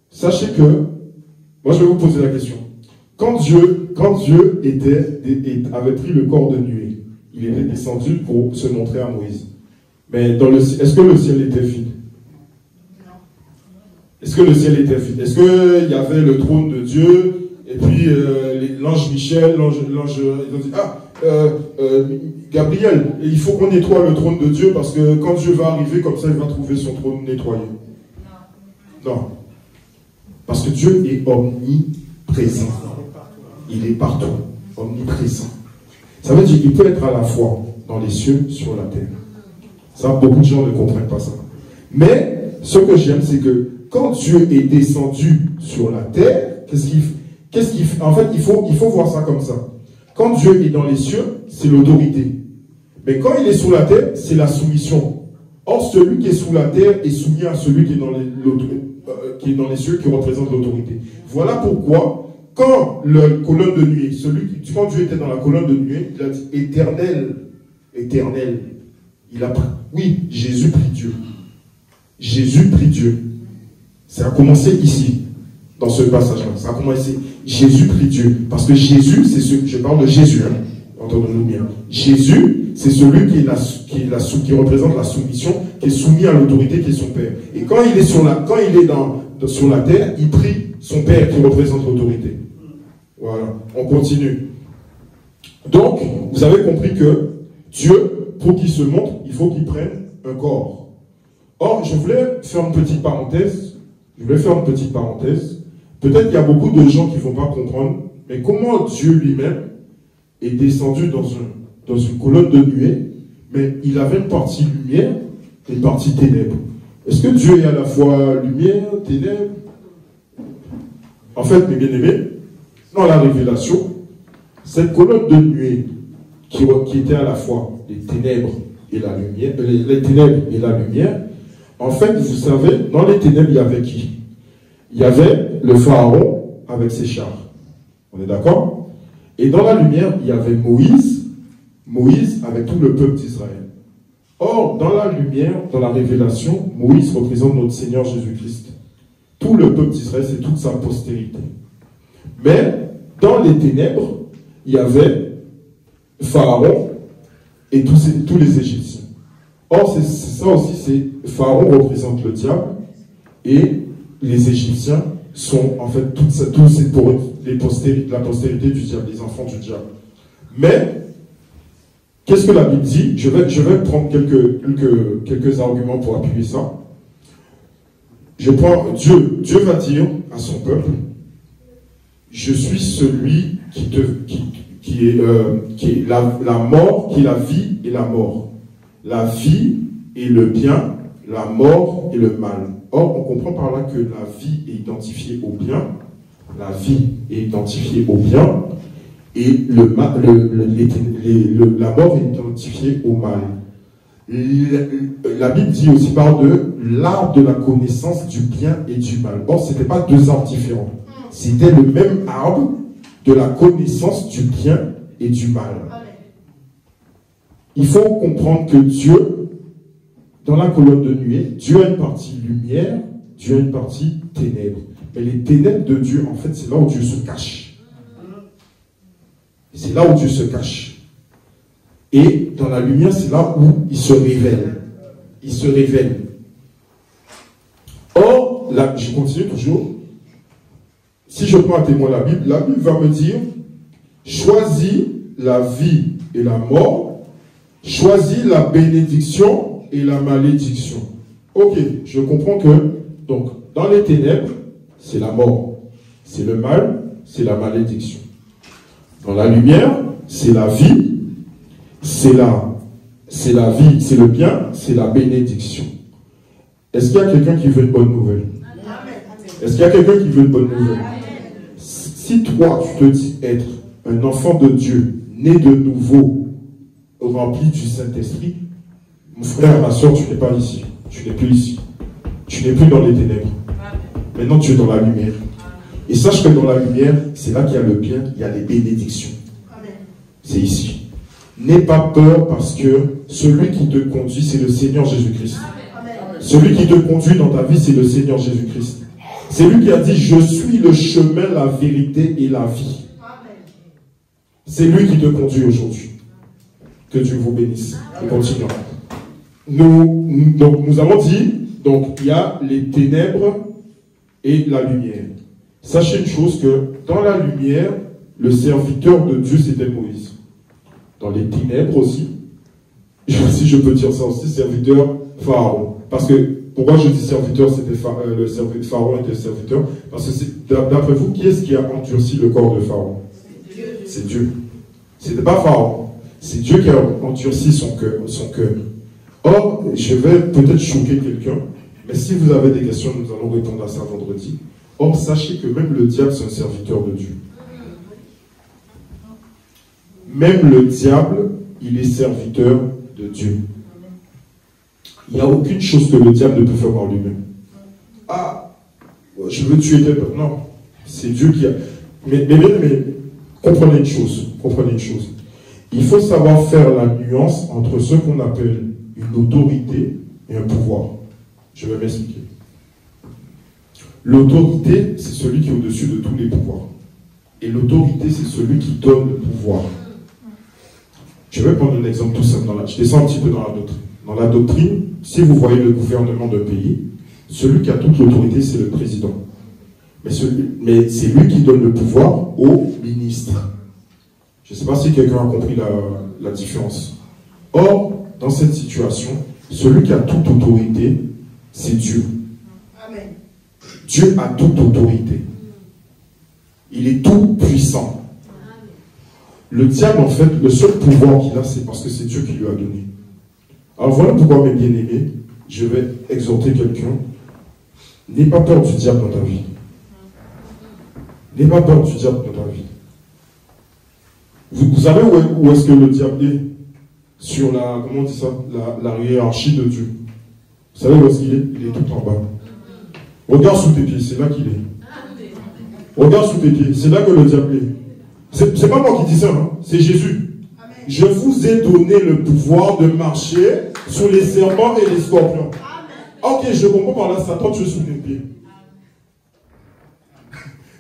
sachez que, moi je vais vous poser la question, quand Dieu avait pris le corps de nuée, il était descendu pour se montrer à Moïse. Mais est-ce que le ciel était vide? Est-ce que le ciel était vide? Est-ce qu'il y avait le trône de Dieu? Et puis l'ange Michel, ils ont dit, Gabriel, il faut qu'on nettoie le trône de Dieu parce que quand Dieu va arriver, comme ça, il va trouver son trône nettoyé. Non. Parce que Dieu est omniprésent. Il est partout. Omniprésent. Ça veut dire qu'il peut être à la fois dans les cieux, sur la terre. Ça, beaucoup de gens ne comprennent pas ça. Mais, ce que j'aime, c'est que quand Dieu est descendu sur la terre, qu'est-ce qu'il fait? En fait, il faut voir ça comme ça. Quand Dieu est dans les cieux, c'est l'autorité. Mais quand il est sous la terre, c'est la soumission. Or, celui qui est sous la terre est soumis à celui qui est dans les cieux, qui représente l'autorité. Voilà pourquoi, quand la colonne de nuée, quand Dieu était dans la colonne de nuée, il a dit éternel, éternel. Il a pris, oui, Jésus prie Dieu. Jésus prie Dieu. Ça a commencé ici, dans ce passage-là. Ça a commencé, Jésus prie Dieu. Parce que Jésus, je parle de Jésus, hein, entendons-nous bien. Jésus, c'est celui qui représente la soumission, qui est soumis à l'autorité qui est son Père. Et quand il est sur la terre, il prie son Père qui représente l'autorité. Voilà, on continue. Donc, vous avez compris que Dieu, pour qu'il se montre, il faut qu'il prenne un corps. Or, je voulais faire une petite parenthèse. Peut-être qu'il y a beaucoup de gens qui ne vont pas comprendre, mais comment Dieu lui-même est descendu dans une colonne de nuée, mais il avait une partie lumière et une partie ténèbres. Est-ce que Dieu est à la fois lumière, ténèbres? En fait, mes bien-aimés, dans la révélation, cette colonne de nuée qui était à la fois les ténèbres et la lumière, en fait, vous savez, dans les ténèbres, il y avait qui? Il y avait le pharaon avec ses chars. On est d'accord? Et dans la lumière, il y avait Moïse avec tout le peuple d'Israël. Or, dans la lumière, dans la révélation, Moïse représente notre Seigneur Jésus-Christ. Tout le peuple d'Israël, c'est toute sa postérité. Mais, dans les ténèbres, il y avait Pharaon et tous les Égyptiens. Or, c'est ça aussi, Pharaon représente le diable et les Égyptiens sont en fait la postérité du diable, les enfants du diable. Mais, qu'est-ce que la Bible dit? Je vais prendre quelques arguments pour appuyer ça. Je prends Dieu va dire à son peuple, je suis celui qui est la mort, qui est la vie et la mort. La vie et le bien, la mort et le mal. Or, on comprend par là que la vie est identifiée au bien, la vie est identifiée au bien, et la mort est identifiée au mal. La Bible dit aussi par de l'arbre de la connaissance du bien et du mal. Or, ce n'était pas deux arbres différents. C'était le même arbre de la connaissance du bien et du mal. Il faut comprendre que Dieu, dans la colonne de nuée, Dieu a une partie lumière, Dieu a une partie ténèbres. Mais les ténèbres de Dieu, en fait, c'est là où Dieu se cache. C'est là où Dieu se cache. Et dans la lumière, c'est là où il se révèle. Il se révèle. Or, là, je continue toujours. Si je prends à témoin la Bible va me dire, choisis la vie et la mort, choisis la bénédiction et la malédiction. Ok, je comprends que, donc, dans les ténèbres, c'est la mort. C'est le mal, c'est la malédiction. Dans la lumière, c'est la vie, c'est la vie, c'est le bien, c'est la bénédiction. Est-ce qu'il y a quelqu'un qui veut une bonne nouvelle? Est-ce qu'il y a quelqu'un qui veut une bonne nouvelle? Si toi, tu te dis être un enfant de Dieu, né de nouveau, rempli du Saint-Esprit, mon frère, ma soeur, tu n'es pas ici. Tu n'es plus ici. Tu n'es plus dans les ténèbres. Maintenant, tu es dans la lumière. Et sache que dans la lumière, c'est là qu'il y a le bien, il y a les bénédictions. C'est ici. N'aie pas peur parce que celui qui te conduit, c'est le Seigneur Jésus-Christ. Celui qui te conduit dans ta vie, c'est le Seigneur Jésus-Christ. C'est lui qui a dit, je suis le chemin, la vérité et la vie. C'est lui qui te conduit aujourd'hui. Que Dieu vous bénisse. Et continuons. Nous avons dit, donc il y a les ténèbres et la lumière. Sachez une chose que dans la lumière, le serviteur de Dieu, c'était Moïse. Dans les ténèbres aussi, si je peux dire ça aussi, serviteur Pharaon. Parce que, pourquoi je dis serviteur, c'était le Pharaon était serviteur? Parce que d'après vous, qui est-ce qui a endurci le corps de Pharaon? C'est Dieu. C'était pas Pharaon. C'est Dieu qui a endurci son cœur. Or, je vais peut-être choquer quelqu'un, mais si vous avez des questions, nous allons répondre à ça vendredi. Or, sachez que même le diable, c'est un serviteur de Dieu. Même le diable, il est serviteur de Dieu. Il n'y a aucune chose que le diable ne peut faire par lui-même. Ah, je veux tuer tel peuple. Non, c'est Dieu qui a... Mais comprenez une chose. Il faut savoir faire la nuance entre ce qu'on appelle une autorité et un pouvoir. Je vais m'expliquer. L'autorité, c'est celui qui est au-dessus de tous les pouvoirs. Et l'autorité, c'est celui qui donne le pouvoir. Je vais prendre un exemple tout simple. Je descends un petit peu dans la doctrine. Dans la doctrine, si vous voyez le gouvernement d'un pays, celui qui a toute l'autorité, c'est le président. Mais c'est lui qui donne le pouvoir au ministre. Je ne sais pas si quelqu'un a compris la différence. Or, dans cette situation, celui qui a toute autorité, c'est Dieu. Amen. Dieu a toute autorité. Il est tout puissant. Le diable, en fait, le seul pouvoir qu'il a, c'est parce que c'est Dieu qui lui a donné. Alors voilà pourquoi, mes bien-aimés, je vais exhorter quelqu'un. N'aie pas peur du diable dans ta vie. N'aie pas peur du diable dans ta vie. Vous savez où est-ce que le diable est? Sur la, comment on dit ça? La hiérarchie de Dieu. Vous savez où est-ce qu'il est? Il est tout en bas. Regarde sous tes pieds, c'est là qu'il est. Regarde sous tes pieds, c'est là que le diable est. C'est pas moi qui dis ça, hein? C'est Jésus. Amen. Je vous ai donné le pouvoir de marcher sur les serpents et les scorpions. Amen. Ok, je comprends par là, Satan, tu es sous tes pieds.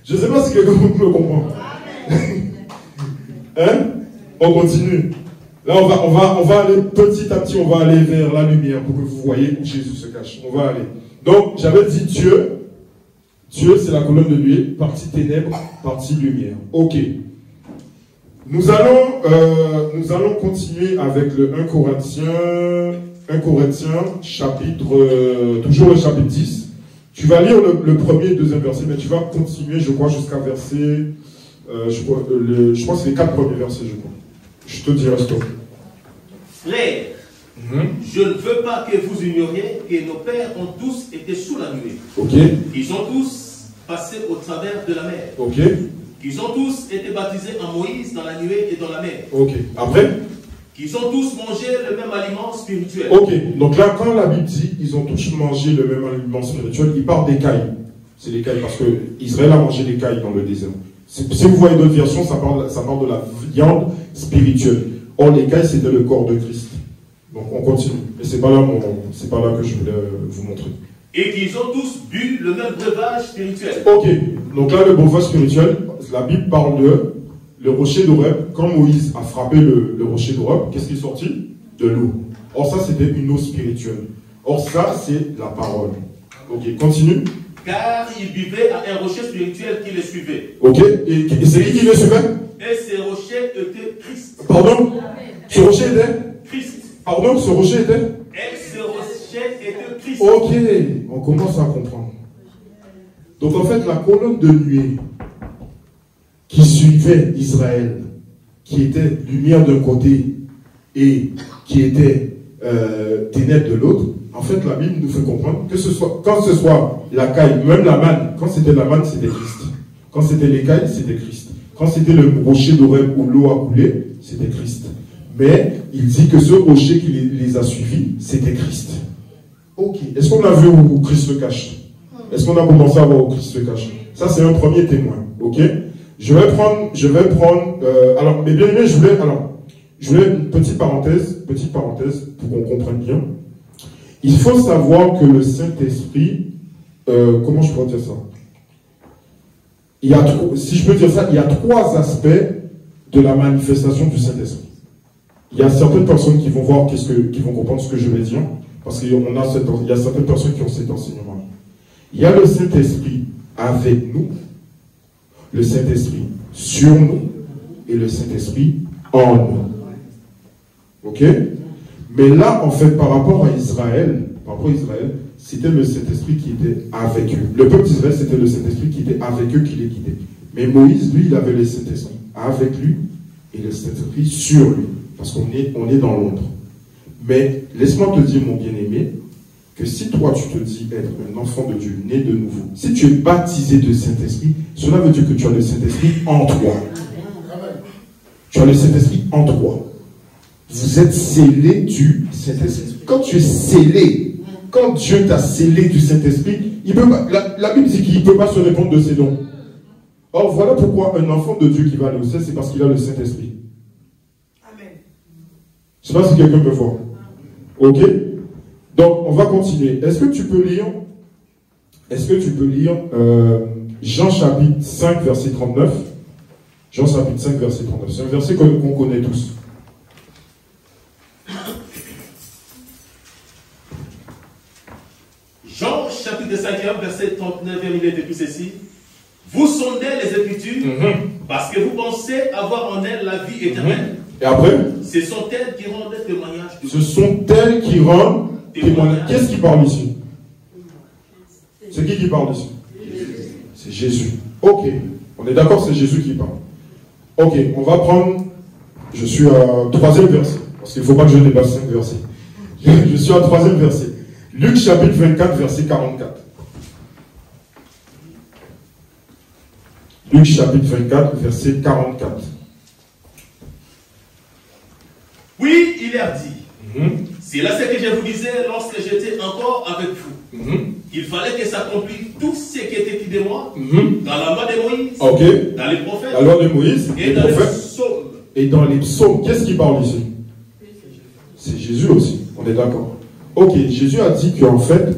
Je ne sais pas si quelqu'un me comprend. Hein? On continue. Là, on va aller petit à petit, on va aller vers la lumière pour que vous voyez où Jésus se cache. On va aller. Donc, j'avais dit Dieu. Dieu, c'est la colonne de nuée, partie ténèbres, partie lumière. Ok. Nous allons continuer avec le 1 Corinthiens, chapitre, toujours le chapitre 10. Tu vas lire le premier et le deuxième verset, mais tu vas continuer, je crois, jusqu'à verset, je crois que c'est les 4 premiers versets, je crois. Je te dirai stop. Frères, Je ne veux pas que vous ignoriez que nos pères ont tous été sous la nuée. Ils ont tous passé au travers de la mer. Qu'ils ont tous été baptisés en Moïse dans la nuée et dans la mer. Après? Qu'ils ont tous mangé le même aliment spirituel. Donc là, quand la Bible dit ils ont tous mangé le même aliment spirituel, il parle des cailles. C'est les cailles parce que Israël a mangé des cailles dans le désert. Si vous voyez d'autres versions, ça parle de la viande spirituelle. Or, les cailles, c'était le corps de Christ. Donc, on continue. Mais c'est pas là que je voulais vous montrer. Et qu'ils ont tous bu le même breuvage spirituel. Donc là, le breuvage spirituel, la Bible parle de le rocher d'Horeb. Quand Moïse a frappé le rocher d'Horeb, qu'est-ce qui est sorti? De l'eau. Or, ça, c'était une eau spirituelle. Or, ça, c'est la parole. Continue. Car ils buvaient à un rocher spirituel qui les suivait. Et c'est qui les suivait? Et ce rocher était Christ. Pardon? Ce rocher était? Christ. Pardon, ce rocher était? Et ce rocher était Christ. On commence à comprendre. Donc en fait, la colonne de nuée qui suivait Israël, qui était lumière d'un côté et qui était ténèbres de l'autre, en fait, la Bible nous fait comprendre que quand ce soit la caille, même la manne, quand c'était la manne, c'était Christ. Quand c'était les cailles, c'était Christ. Quand c'était le rocher d'Horeb où l'eau a coulé, c'était Christ. Mais il dit que ce rocher qui les a suivis, c'était Christ. Est-ce qu'on a vu où Christ le cache? Est-ce qu'on a commencé à voir où Christ le cache? Ça, c'est un premier témoin. Je vais prendre. Alors, mes bien-aimés, je voulais une petite parenthèse pour qu'on comprenne bien. Il faut savoir que le Saint-Esprit, comment je pourrais dire ça? Si je peux dire ça, il y a trois aspects de la manifestation du Saint-Esprit. Il y a certaines personnes qui vont voir, qui vont comprendre ce que je vais dire, parce qu'il y a certaines personnes qui ont cet enseignement. Il y a le Saint-Esprit avec nous, le Saint-Esprit sur nous, et le Saint-Esprit en nous. Mais là, en fait, par rapport à Israël, c'était le Saint-Esprit qui était avec eux. Le peuple d'Israël, c'était le Saint-Esprit qui était avec eux, qui les guidait. Mais Moïse, lui, il avait le Saint-Esprit avec lui et le Saint-Esprit sur lui. Parce qu'on est dans l'ombre. Mais laisse-moi te dire, mon bien-aimé, que si toi, tu te dis être un enfant de Dieu, né de nouveau, si tu es baptisé de Saint-Esprit, cela veut dire que tu as le Saint-Esprit en toi. Tu as le Saint-Esprit en toi. Vous êtes scellé du Saint-Esprit. Quand tu es scellé, quand Dieu t'a scellé du Saint-Esprit, la Bible dit qu'il ne peut pas se répondre de ses dons. Or, voilà pourquoi un enfant de Dieu qui va aller au ciel, c'est parce qu'il a le Saint-Esprit. Amen. Je ne sais pas si quelqu'un peut voir. Donc, on va continuer. Est-ce que tu peux lire Jean chapitre 5, verset 39? Jean chapitre 5, verset 39. C'est un verset qu'on connaît tous. Jean chapitre 5, verset 39, il est écrit ceci. Vous sondez les Écritures parce que vous pensez avoir en elles la vie éternelle. Et après? Ce sont elles qui rendent témoignage. Ce sont elles qui rendent témoignage. Qu'est-ce qui parle ici? C'est qui parle ici? C'est Jésus. On est d'accord, c'est Jésus qui parle. On va prendre. Je suis à 3e verset. Parce qu'il ne faut pas que je dépasse 5 versets. Je suis à 3e verset. Luc chapitre 24, verset 44. Luc chapitre 24, verset 44. Oui, il leur dit. C'est là ce que je vous disais lorsque j'étais encore avec vous. Il fallait que s'accomplisse tout ce qui était écrit de moi dans la loi de Moïse, dans les prophètes, la loi de Moïse, et dans les psaumes. Et dans les psaumes, qu'est-ce qui parle ici? C'est Jésus aussi, on est d'accord. Jésus a dit qu'en fait,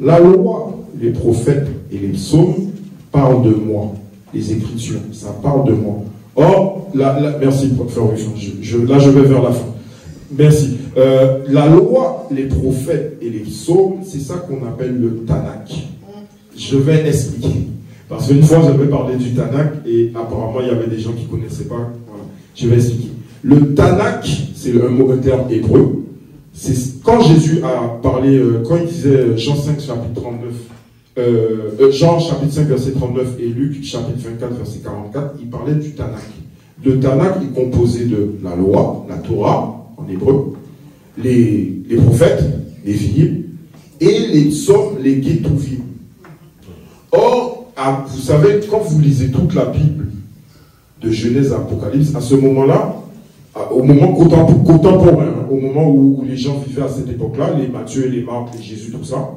la loi, les prophètes et les psaumes parlent de moi. Les Écritures, ça parle de moi. Or, merci pour faire là je vais vers la fin. Merci. La loi, les prophètes et les psaumes, c'est ça qu'on appelle le Tanakh. Je vais expliquer. Parce qu'une fois, j'avais parlé du Tanakh et apparemment, il y avait des gens qui ne connaissaient pas. Voilà. Je vais expliquer. Le Tanakh, c'est un terme hébreu. C'est quand Jésus a parlé, quand il disait Jean 5, chapitre 39, Jean chapitre 5, verset 39 et Luc chapitre 24, verset 44, il parlait du Tanakh. Le Tanakh est composé de la loi, la Torah, en hébreu, les prophètes, les Nevi'im, et les psaumes, les Ketuvim. Or, vous savez, quand vous lisez toute la Bible, de Genèse à Apocalypse, à ce moment-là, au moment contemporain, hein, au moment où les gens vivaient à cette époque-là, les Matthieu, les Marc, les Jésus, tout ça,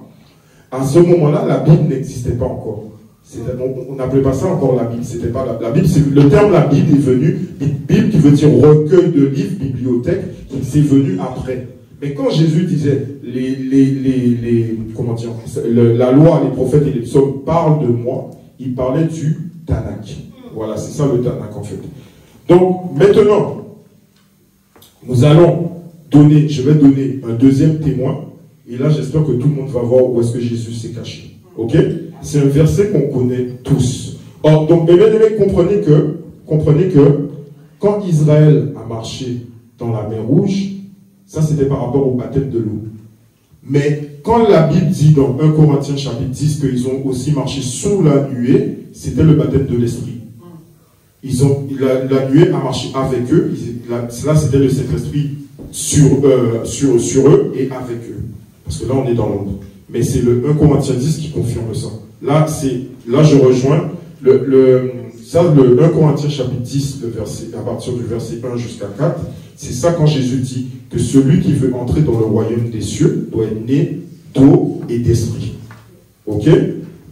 à ce moment-là, la Bible n'existait pas encore. On n'appelait pas ça encore la Bible. C'était pas la Bible. Le terme la Bible est venu, Bible qui veut dire recueil de livres, bibliothèque, qui c'est venu après. Mais quand Jésus disait comment dire, la loi, les prophètes et les psaumes parlent de moi, il parlait du Tanakh. Voilà, c'est ça le Tanakh en fait. Donc maintenant, nous allons donner, je vais donner un deuxième témoin. Et là, j'espère que tout le monde va voir où est-ce que Jésus s'est caché. Ok? C'est un verset qu'on connaît tous. Or, donc, mes bien-aimés, comprenez que quand Israël a marché dans la mer Rouge, ça c'était par rapport au baptême de l'eau. Mais quand la Bible dit dans 1 Corinthiens chapitre 10 qu'ils ont aussi marché sous la nuée, c'était le baptême de l'Esprit. La nuée a marché avec eux, là c'était le Saint-Esprit sur eux et avec eux. Parce que là, on est dans l'ombre. Mais c'est le 1 Corinthiens 10 qui confirme ça. Là, je rejoins le 1 Corinthiens chapitre 10, à partir du verset 1 jusqu'à 4. C'est ça quand Jésus dit que celui qui veut entrer dans le royaume des cieux doit être né d'eau et d'esprit. Ok?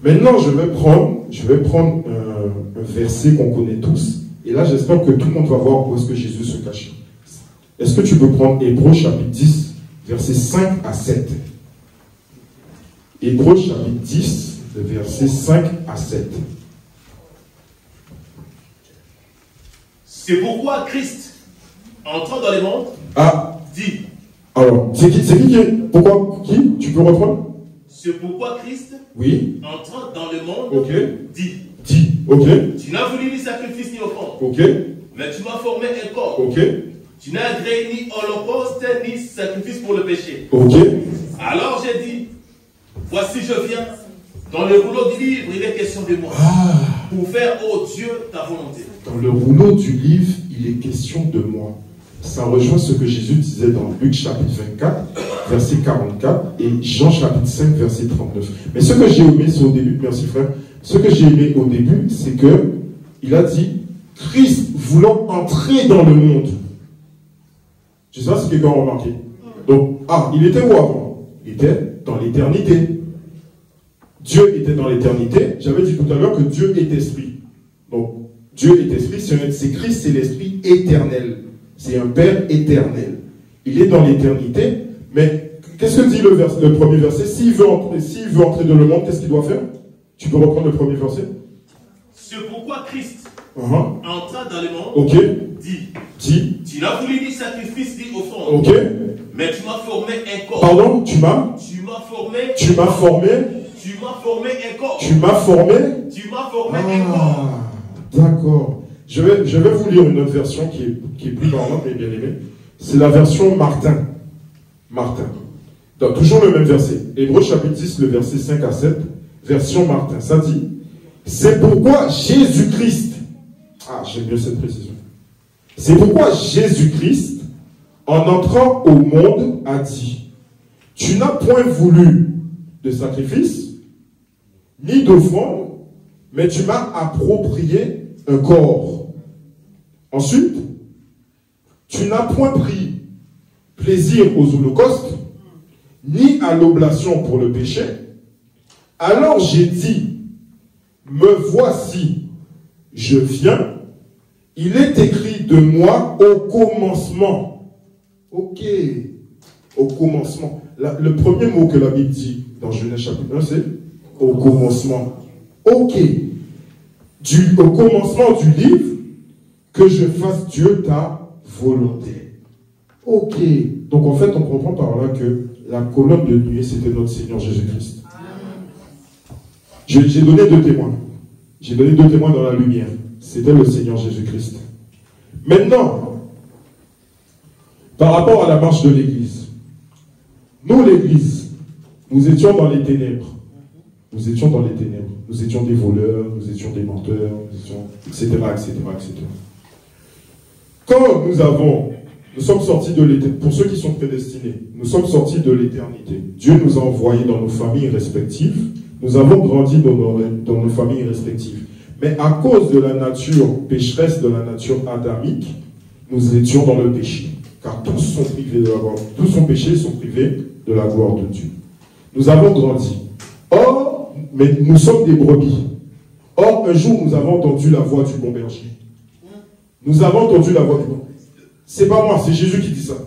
Maintenant, je vais prendre un verset qu'on connaît tous. Et là, j'espère que tout le monde va voir où est-ce que Jésus se cache. Est-ce que tu peux prendre Hébreux chapitre 10, versets 5 à 7. Hébreux chapitre 10, versets 5 à 7. C'est pourquoi Christ, entrant dans les mondes, dit. Alors, c'est qui pourquoi qui? Tu peux reprendre? C'est pourquoi Christ, oui, entrant dans le monde, dit. Ok. Tu n'as voulu ni sacrifice ni offrande. Ok. Mais tu m'as formé un corps. Ok. Tu n'as agréé ni holocauste ni sacrifice pour le péché. Ok. Alors j'ai dit, voici je viens. Dans le rouleau du livre, il est question de moi. Pour faire, ô Dieu, ta volonté. Dans le rouleau du livre, il est question de moi. Ça rejoint ce que Jésus disait dans Luc chapitre 24, verset 44, et Jean chapitre 5, verset 39. Mais ce que j'ai aimé, c'est au début, merci frère, ce que j'ai aimé au début, c'est que il a dit, Christ voulant entrer dans le monde. Je sais pas si quelqu'un a remarqué. Donc, il était où avant? Il était dans l'éternité. Dieu était dans l'éternité. J'avais dit tout à l'heure que Dieu est esprit. Donc, Dieu est esprit, c'est Christ, c'est l'esprit éternel. C'est un Père éternel. Il est dans l'éternité, mais qu'est-ce que dit le premier verset? S'il veut entrer dans le monde, qu'est-ce qu'il doit faire? Tu peux reprendre le premier verset? C'est pourquoi Christ entra dans le monde, dit, tu n'as voulu ni sacrifice ni offrande, mais tu m'as formé un corps. Pardon, tu m'as formé un corps. D'accord. Je vais vous lire une autre version qui est plus normale, mais bien aimée. C'est la version Martin. Donc, toujours le même verset. Hébreux chapitre 10, le verset 5 à 7. Version Martin. Ça dit, c'est pourquoi Jésus-Christ. J'aime bien cette précision. C'est pourquoi Jésus-Christ, en entrant au monde, a dit, tu n'as point voulu de sacrifice, ni d'offrande, mais tu m'as approprié un corps. Ensuite, tu n'as point pris plaisir aux holocaustes, ni à l'oblation pour le péché. Alors j'ai dit, me voici, je viens. Il est écrit de moi au commencement. Ok. Au commencement. Le premier mot que la Bible dit dans Genèse chapitre 1, c'est au commencement. Ok. Au commencement du livre, que je fasse Dieu ta volonté. Ok. Donc en fait, on comprend par là que la colonne de nuée, c'était notre Seigneur Jésus-Christ. J'ai donné deux témoins. J'ai donné deux témoins dans la lumière. C'était le Seigneur Jésus-Christ. Maintenant, par rapport à la marche de l'Église, nous, l'Église, nous étions dans les ténèbres. Nous étions dans les ténèbres. Nous étions des voleurs, nous étions des menteurs, etc., etc., etc. Quand nous avons Nous sommes sortis de l'éternité. Pour ceux qui sont prédestinés, nous sommes sortis de l'éternité. Dieu nous a envoyés dans nos familles respectives. Nous avons grandi dans nos familles respectives. Mais à cause de la nature pécheresse, de la nature adamique, nous étions dans le péché. Car tous sont privés de la gloire. Tous sont péchés, sont privés de la gloire de Dieu. Nous avons grandi. Or, mais nous sommes des brebis. Or, un jour, nous avons entendu la voix du bon berger. Nous avons entendu la voix du bon berger. C'est pas moi, c'est Jésus qui dit ça.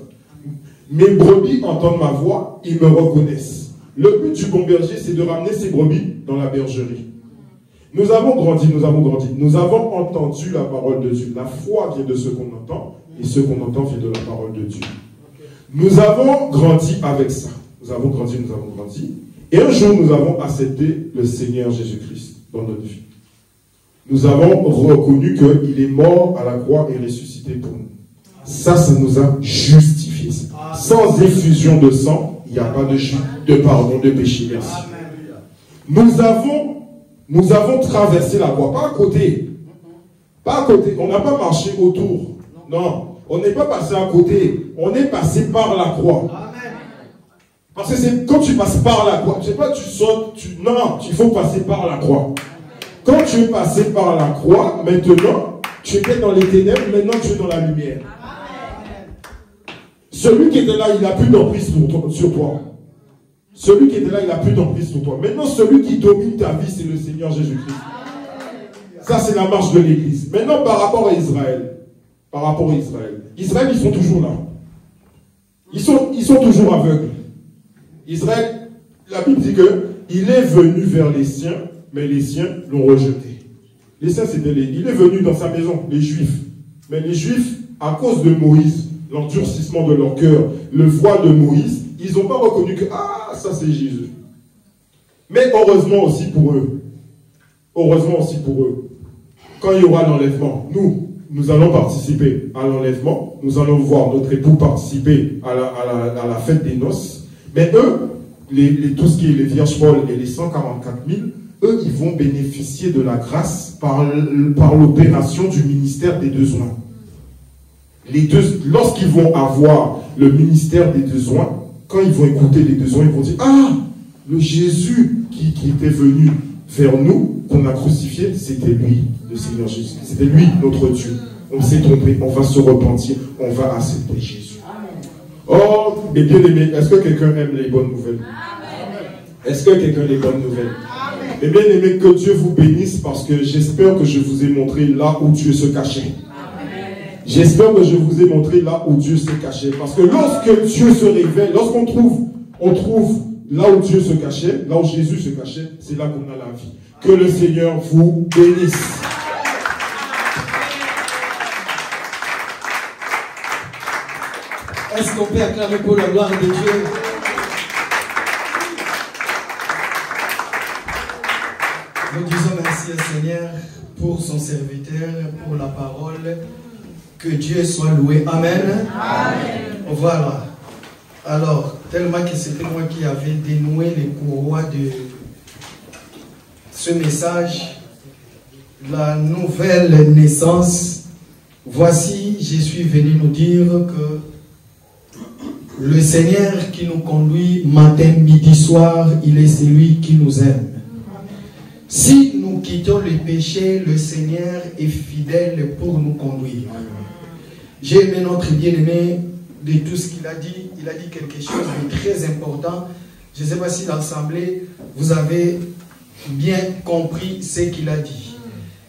Mes brebis entendent ma voix, ils me reconnaissent. Le but du bon berger, c'est de ramener ses brebis dans la bergerie. Nous avons grandi, nous avons grandi. Nous avons entendu la parole de Dieu. La foi vient de ce qu'on entend, et ce qu'on entend vient de la parole de Dieu. Nous avons grandi avec ça. Nous avons grandi, nous avons grandi. Et un jour, nous avons accepté le Seigneur Jésus-Christ dans notre vie. Nous avons reconnu qu'il est mort à la croix et ressuscité pour nous. Ça nous a justifiés. Sans effusion de sang, il n'y a pas de pardon de péché. Merci. Nous avons traversé la croix, pas à côté. Pas à côté. On n'a pas marché autour. Non. On n'est pas passé à côté. On est passé par la croix. Parce que c'est quand tu passes par la croix, c'est pas tu sautes, non, il faut passer par la croix. Quand tu es passé par la croix, maintenant, tu étais dans les ténèbres, maintenant tu es dans la lumière. Celui qui était là, il n'a plus d'emprise sur toi. Celui qui était là, il n'a plus d'emprise sur toi. Maintenant, celui qui domine ta vie, c'est le Seigneur Jésus-Christ. Ça, c'est la marche de l'Église. Maintenant, par rapport à Israël. Israël, ils sont toujours là. Ils sont toujours aveugles. Israël, la Bible dit qu'il est venu vers les siens, mais les siens l'ont rejeté. Les siens, il est venu dans sa maison, les Juifs. Mais les Juifs, à cause de Moïse, l'endurcissement de leur cœur, le voile de Moïse, ils n'ont pas reconnu que, ça c'est Jésus. Mais heureusement aussi pour eux, quand il y aura l'enlèvement, nous allons participer à l'enlèvement, nous allons voir notre époux participer à la fête des noces, mais eux, tout ce qui est les Vierges Paul et les 144 000, eux, ils vont bénéficier de la grâce par l'opération du ministère des deux oins. Lorsqu'ils vont avoir le ministère des deux oins, quand ils vont écouter les deux oins, ils vont dire, le Jésus qui était venu vers nous, qu'on a crucifié, c'était lui, le Seigneur Jésus. C'était lui, notre Dieu. On s'est trompé, on va se repentir, on va accepter Jésus. Oh, mes bien-aimés, est-ce que quelqu'un aime les bonnes nouvelles? Est-ce que quelqu'un aime les bonnes nouvelles? Mes bien-aimés, que Dieu vous bénisse parce que j'espère que je vous ai montré là où Dieu se cachait. J'espère que je vous ai montré là où Dieu se cachait. Parce que lorsque Dieu se révèle, lorsqu'on trouve là où Dieu se cachait, là où Jésus se cachait, c'est là qu'on a la vie. Que le Seigneur vous bénisse. Est-ce qu'on peut acclamer pour la gloire de Dieu? Nous disons merci au Seigneur pour son serviteur, pour la parole. Que Dieu soit loué. Amen. Amen. Voilà. Alors, tellement que c'était moi qui avais dénoué les courroies de ce message, la nouvelle naissance. Voici, je suis venu nous dire que le Seigneur qui nous conduit matin, midi, soir, il est celui qui nous aime. Si nous quittons le péché, le Seigneur est fidèle pour nous conduire. J'ai aimé notre bien-aimé de tout ce qu'il a dit. Il a dit quelque chose de très important. Je ne sais pas si l'Assemblée, vous avez bien compris ce qu'il a dit.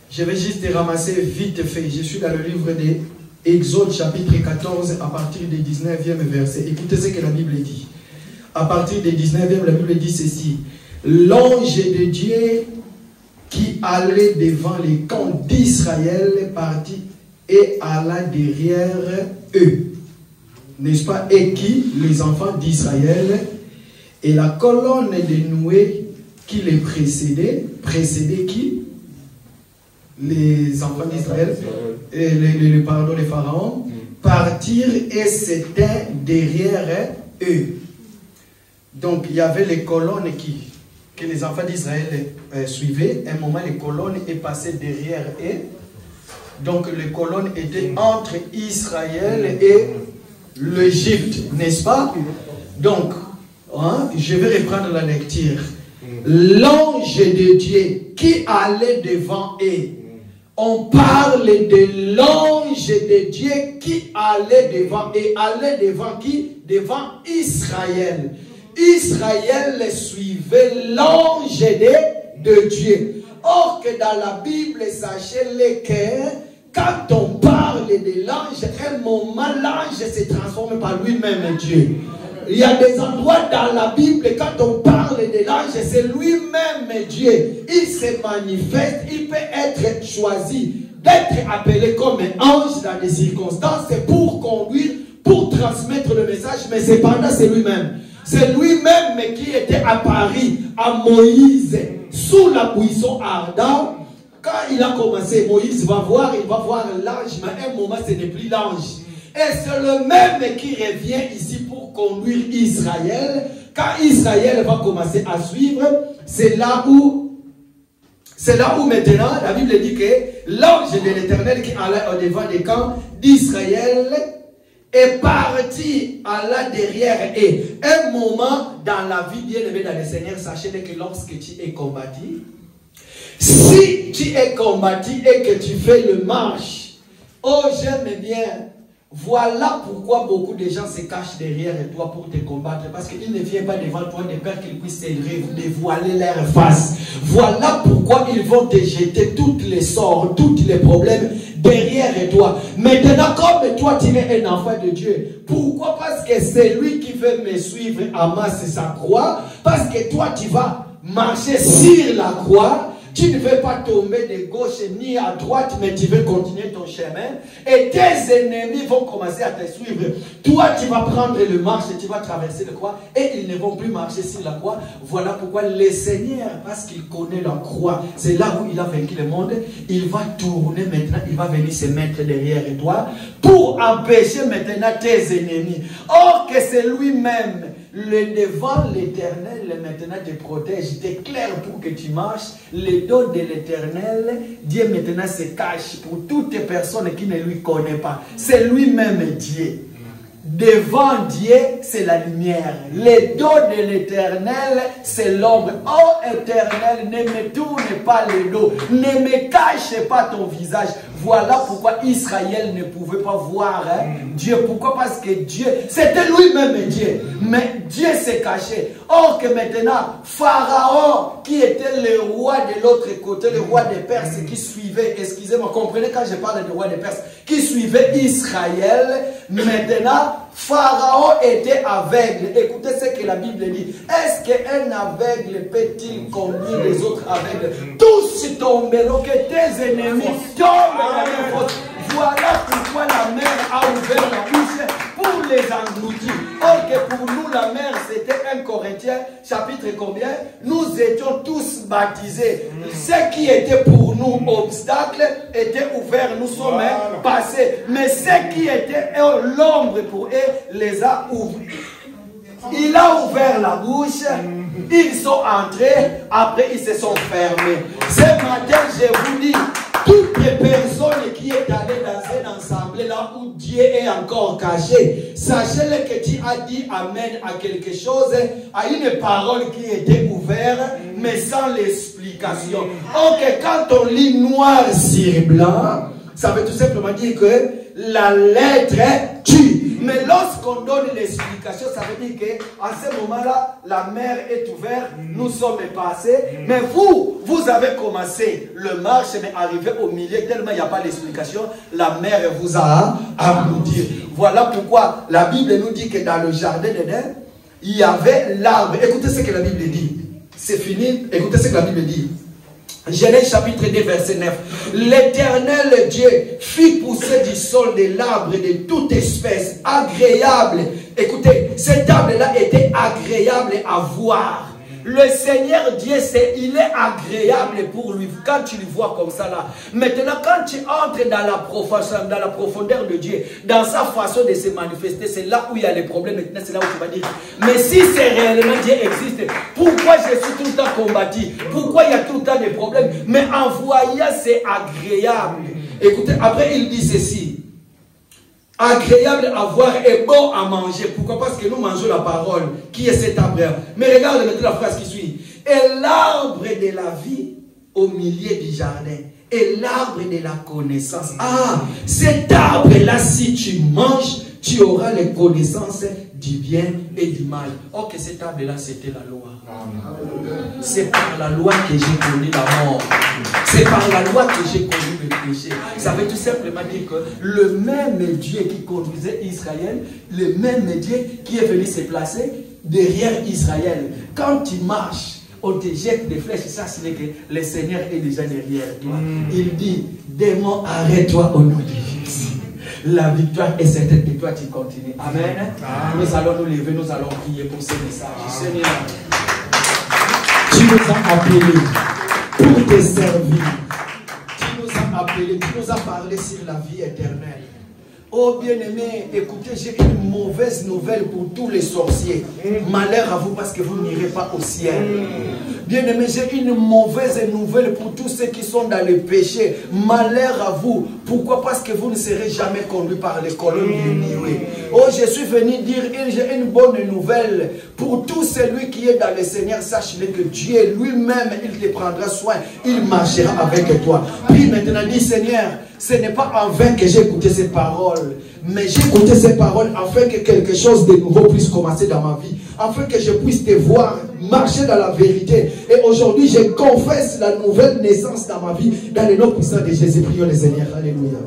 Je vais juste ramasser vite fait. Je suis dans le livre des Exode chapitre 14 à partir du 19e verset. Écoutez ce que la Bible dit. À partir du 19e, la Bible dit ceci. L'ange de Dieu qui allait devant les camps d'Israël partit et alla derrière eux. N'est-ce pas? Et qui? Les enfants d'Israël. Et la colonne de Noé qui les précédait qui? Les enfants d'Israël. Et les pharaons partirent et s'étaient derrière eux. Donc il y avait les colonnes que les enfants d'Israël suivaient. À un moment, les colonnes est passées derrière eux. Donc les colonnes étaient entre Israël et l'Égypte, n'est-ce pas? Donc, hein, je vais reprendre la lecture. L'ange de Dieu qui allait devant eux. On parle de l'ange de Dieu qui allait devant eux. Allait devant qui? Devant Israël. Israël suivait l'ange de Dieu. Or que dans la Bible, sachez-le que quand on parle de l'ange, à un moment, l'ange se transforme par lui-même Dieu. Il y a des endroits dans la Bible, quand on parle de l'ange, c'est lui-même Dieu. Il se manifeste, il peut être choisi, d'être appelé comme un ange dans des circonstances, c'est pour conduire, pour transmettre le message, mais cependant c'est lui-même. C'est lui-même qui était apparu à Moïse sous la buisson ardente. Quand il a commencé, Moïse il va voir l'ange, mais à un moment ce n'est plus l'ange. Et c'est le même qui revient ici pour conduire Israël. Quand Israël va commencer à suivre, c'est là où maintenant la Bible dit que l'ange de l'Éternel qui allait au devant des camps d'Israël est parti à la derrière. Et un moment dans la vie bien-aimée dans le Seigneur, sachez que lorsque tu es combattu, si tu es combattu et que tu fais le marche, oh j'aime bien. Voilà pourquoi beaucoup de gens se cachent derrière toi pour te combattre. Parce qu'ils ne viennent pas devant toi de peur qu'ils puissent te dévoiler leur face. Voilà pourquoi ils vont te jeter toutes les sorts, tous les problèmes derrière toi. Maintenant, comme toi tu es un enfant de Dieu, pourquoi? Parce que c'est lui qui veut me suivre amasse sa croix. Parce que toi tu vas marcher sur la croix. Tu ne veux pas tomber de gauche ni à droite, mais tu veux continuer ton chemin. Et tes ennemis vont commencer à te suivre. Toi, tu vas prendre le marche et tu vas traverser la croix. Et ils ne vont plus marcher sur la croix. Voilà pourquoi le Seigneur, parce qu'il connaît la croix, c'est là où il a vaincu le monde. Il va tourner maintenant, il va venir se mettre derrière toi pour empêcher maintenant tes ennemis. Or que c'est lui-même. Le devant l'Éternel maintenant te protège, t'éclaire pour que tu marches. Le dos de l'Éternel, Dieu maintenant se cache pour toutes les personnes qui ne lui connaissent pas. C'est lui-même Dieu. Devant Dieu, c'est la lumière. Le dos de l'Éternel, c'est l'ombre. Oh Éternel, ne me tourne pas le dos. Ne me cache pas ton visage. Voilà pourquoi Israël ne pouvait pas voir Dieu. Pourquoi? Parce que Dieu, c'était lui-même Dieu. Mais Dieu s'est caché. Or que maintenant, Pharaon, qui était le roi de l'autre côté, le roi des Perses, qui suivait, excusez-moi, comprenez quand je parle du roi des Perses, qui suivait Israël, maintenant, Pharaon était aveugle. Écoutez ce que la Bible dit. Est-ce qu'un aveugle peut-il conduire les autres aveugles? Tous tomberont, que tes ennemis tombent dans la faute. Voilà pourquoi la mer a ouvert la bouche pour les engloutir. Or que pour nous la mer c'était 1 Corinthiens chapitre combien? Nous étions tous baptisés. Ce qui était pour nous obstacle était ouvert. Nous sommes passés. Mais ce qui était l'ombre pour eux les a ouverts. Il a ouvert la bouche. Ils sont entrés. Après ils se sont fermés. Ce matin je vous dis, toutes les personnes qui est allées dans un ensemble là où Dieu est encore caché, sachez-le que tu as dit Amen à quelque chose, à une parole qui était ouverte, mais sans l'explication. Ok, quand on lit noir sur blanc, ça veut tout simplement dire que la lettre tue. Mais lorsqu'on donne l'explication, ça veut dire qu'à ce moment-là, la mer est ouverte, nous sommes passés. Mais vous avez commencé le marche, mais arrivé au milieu, tellement il n'y a pas d'explication, la mer vous a englouti. Voilà pourquoi la Bible nous dit que dans le jardin d'Éden, il y avait l'arbre. Écoutez ce que la Bible dit. C'est fini, écoutez ce que la Bible dit. Genèse chapitre 2 verset 9. L'Éternel Dieu fit pousser du sol de l'arbre de toute espèce agréable. Écoutez, cet arbre-là était agréable à voir. Le Seigneur Dieu, il est agréable pour lui quand tu le vois comme ça là. Maintenant, quand tu entres dans la profondeur de Dieu, dans sa façon de se manifester, c'est là où il y a les problèmes. Maintenant, c'est là où tu vas dire, mais si c'est réellement Dieu existe, pourquoi je suis tout le temps combattu? Pourquoi il y a tout le temps des problèmes? Mais en voyant, c'est agréable. Écoutez, après il dit ceci. agréable à voir et bon à manger. Pourquoi? Parce que nous mangeons la parole qui est cet arbre. Mais regarde maintenant la phrase qui suit. Et l'arbre de la vie au milieu du jardin. Et l'arbre de la connaissance. Ah, cet arbre-là, si tu manges, tu auras les connaissances du bien et du mal. Or que cet arbre-là, c'était la loi. C'est par la loi que j'ai connu la mort. C'est par la loi que j'ai connu le péché. Ça veut tout simplement dire que le même Dieu qui conduisait Israël, le même Dieu qui est venu se placer derrière Israël. Quand tu marches, on te jette des flèches, ça c'est que le Seigneur est déjà derrière toi. Il dit, démon, arrête-toi au nom du Fils. La victoire est certaine et toi tu continues. Amen. Nous allons nous lever, nous allons prier pour ce message. Seigneur, tu nous as appelés pour te servir. Tu nous as appelés, tu nous as parlé sur la vie éternelle. Oh bien-aimé, écoutez, j'ai une mauvaise nouvelle pour tous les sorciers. Malheur à vous parce que vous n'irez pas au ciel. Bien-aimé, j'ai une mauvaise nouvelle pour tous ceux qui sont dans le péché. Malheur à vous. Pourquoi? Parce que vous ne serez jamais conduits par les colonnes du Nioué. Oh, je suis venu dire, j'ai une bonne nouvelle. Pour tout celui qui est dans le Seigneur, sache-le que Dieu lui-même, il te prendra soin. Il marchera avec toi. Puis maintenant, dis Seigneur, ce n'est pas en vain que j'ai écouté ces paroles, mais j'ai écouté ces paroles afin que quelque chose de nouveau puisse commencer dans ma vie, afin que je puisse te voir, marcher dans la vérité. Et aujourd'hui, je confesse la nouvelle naissance dans ma vie, dans le nom puissant de Jésus. Prions le Seigneur. Alléluia.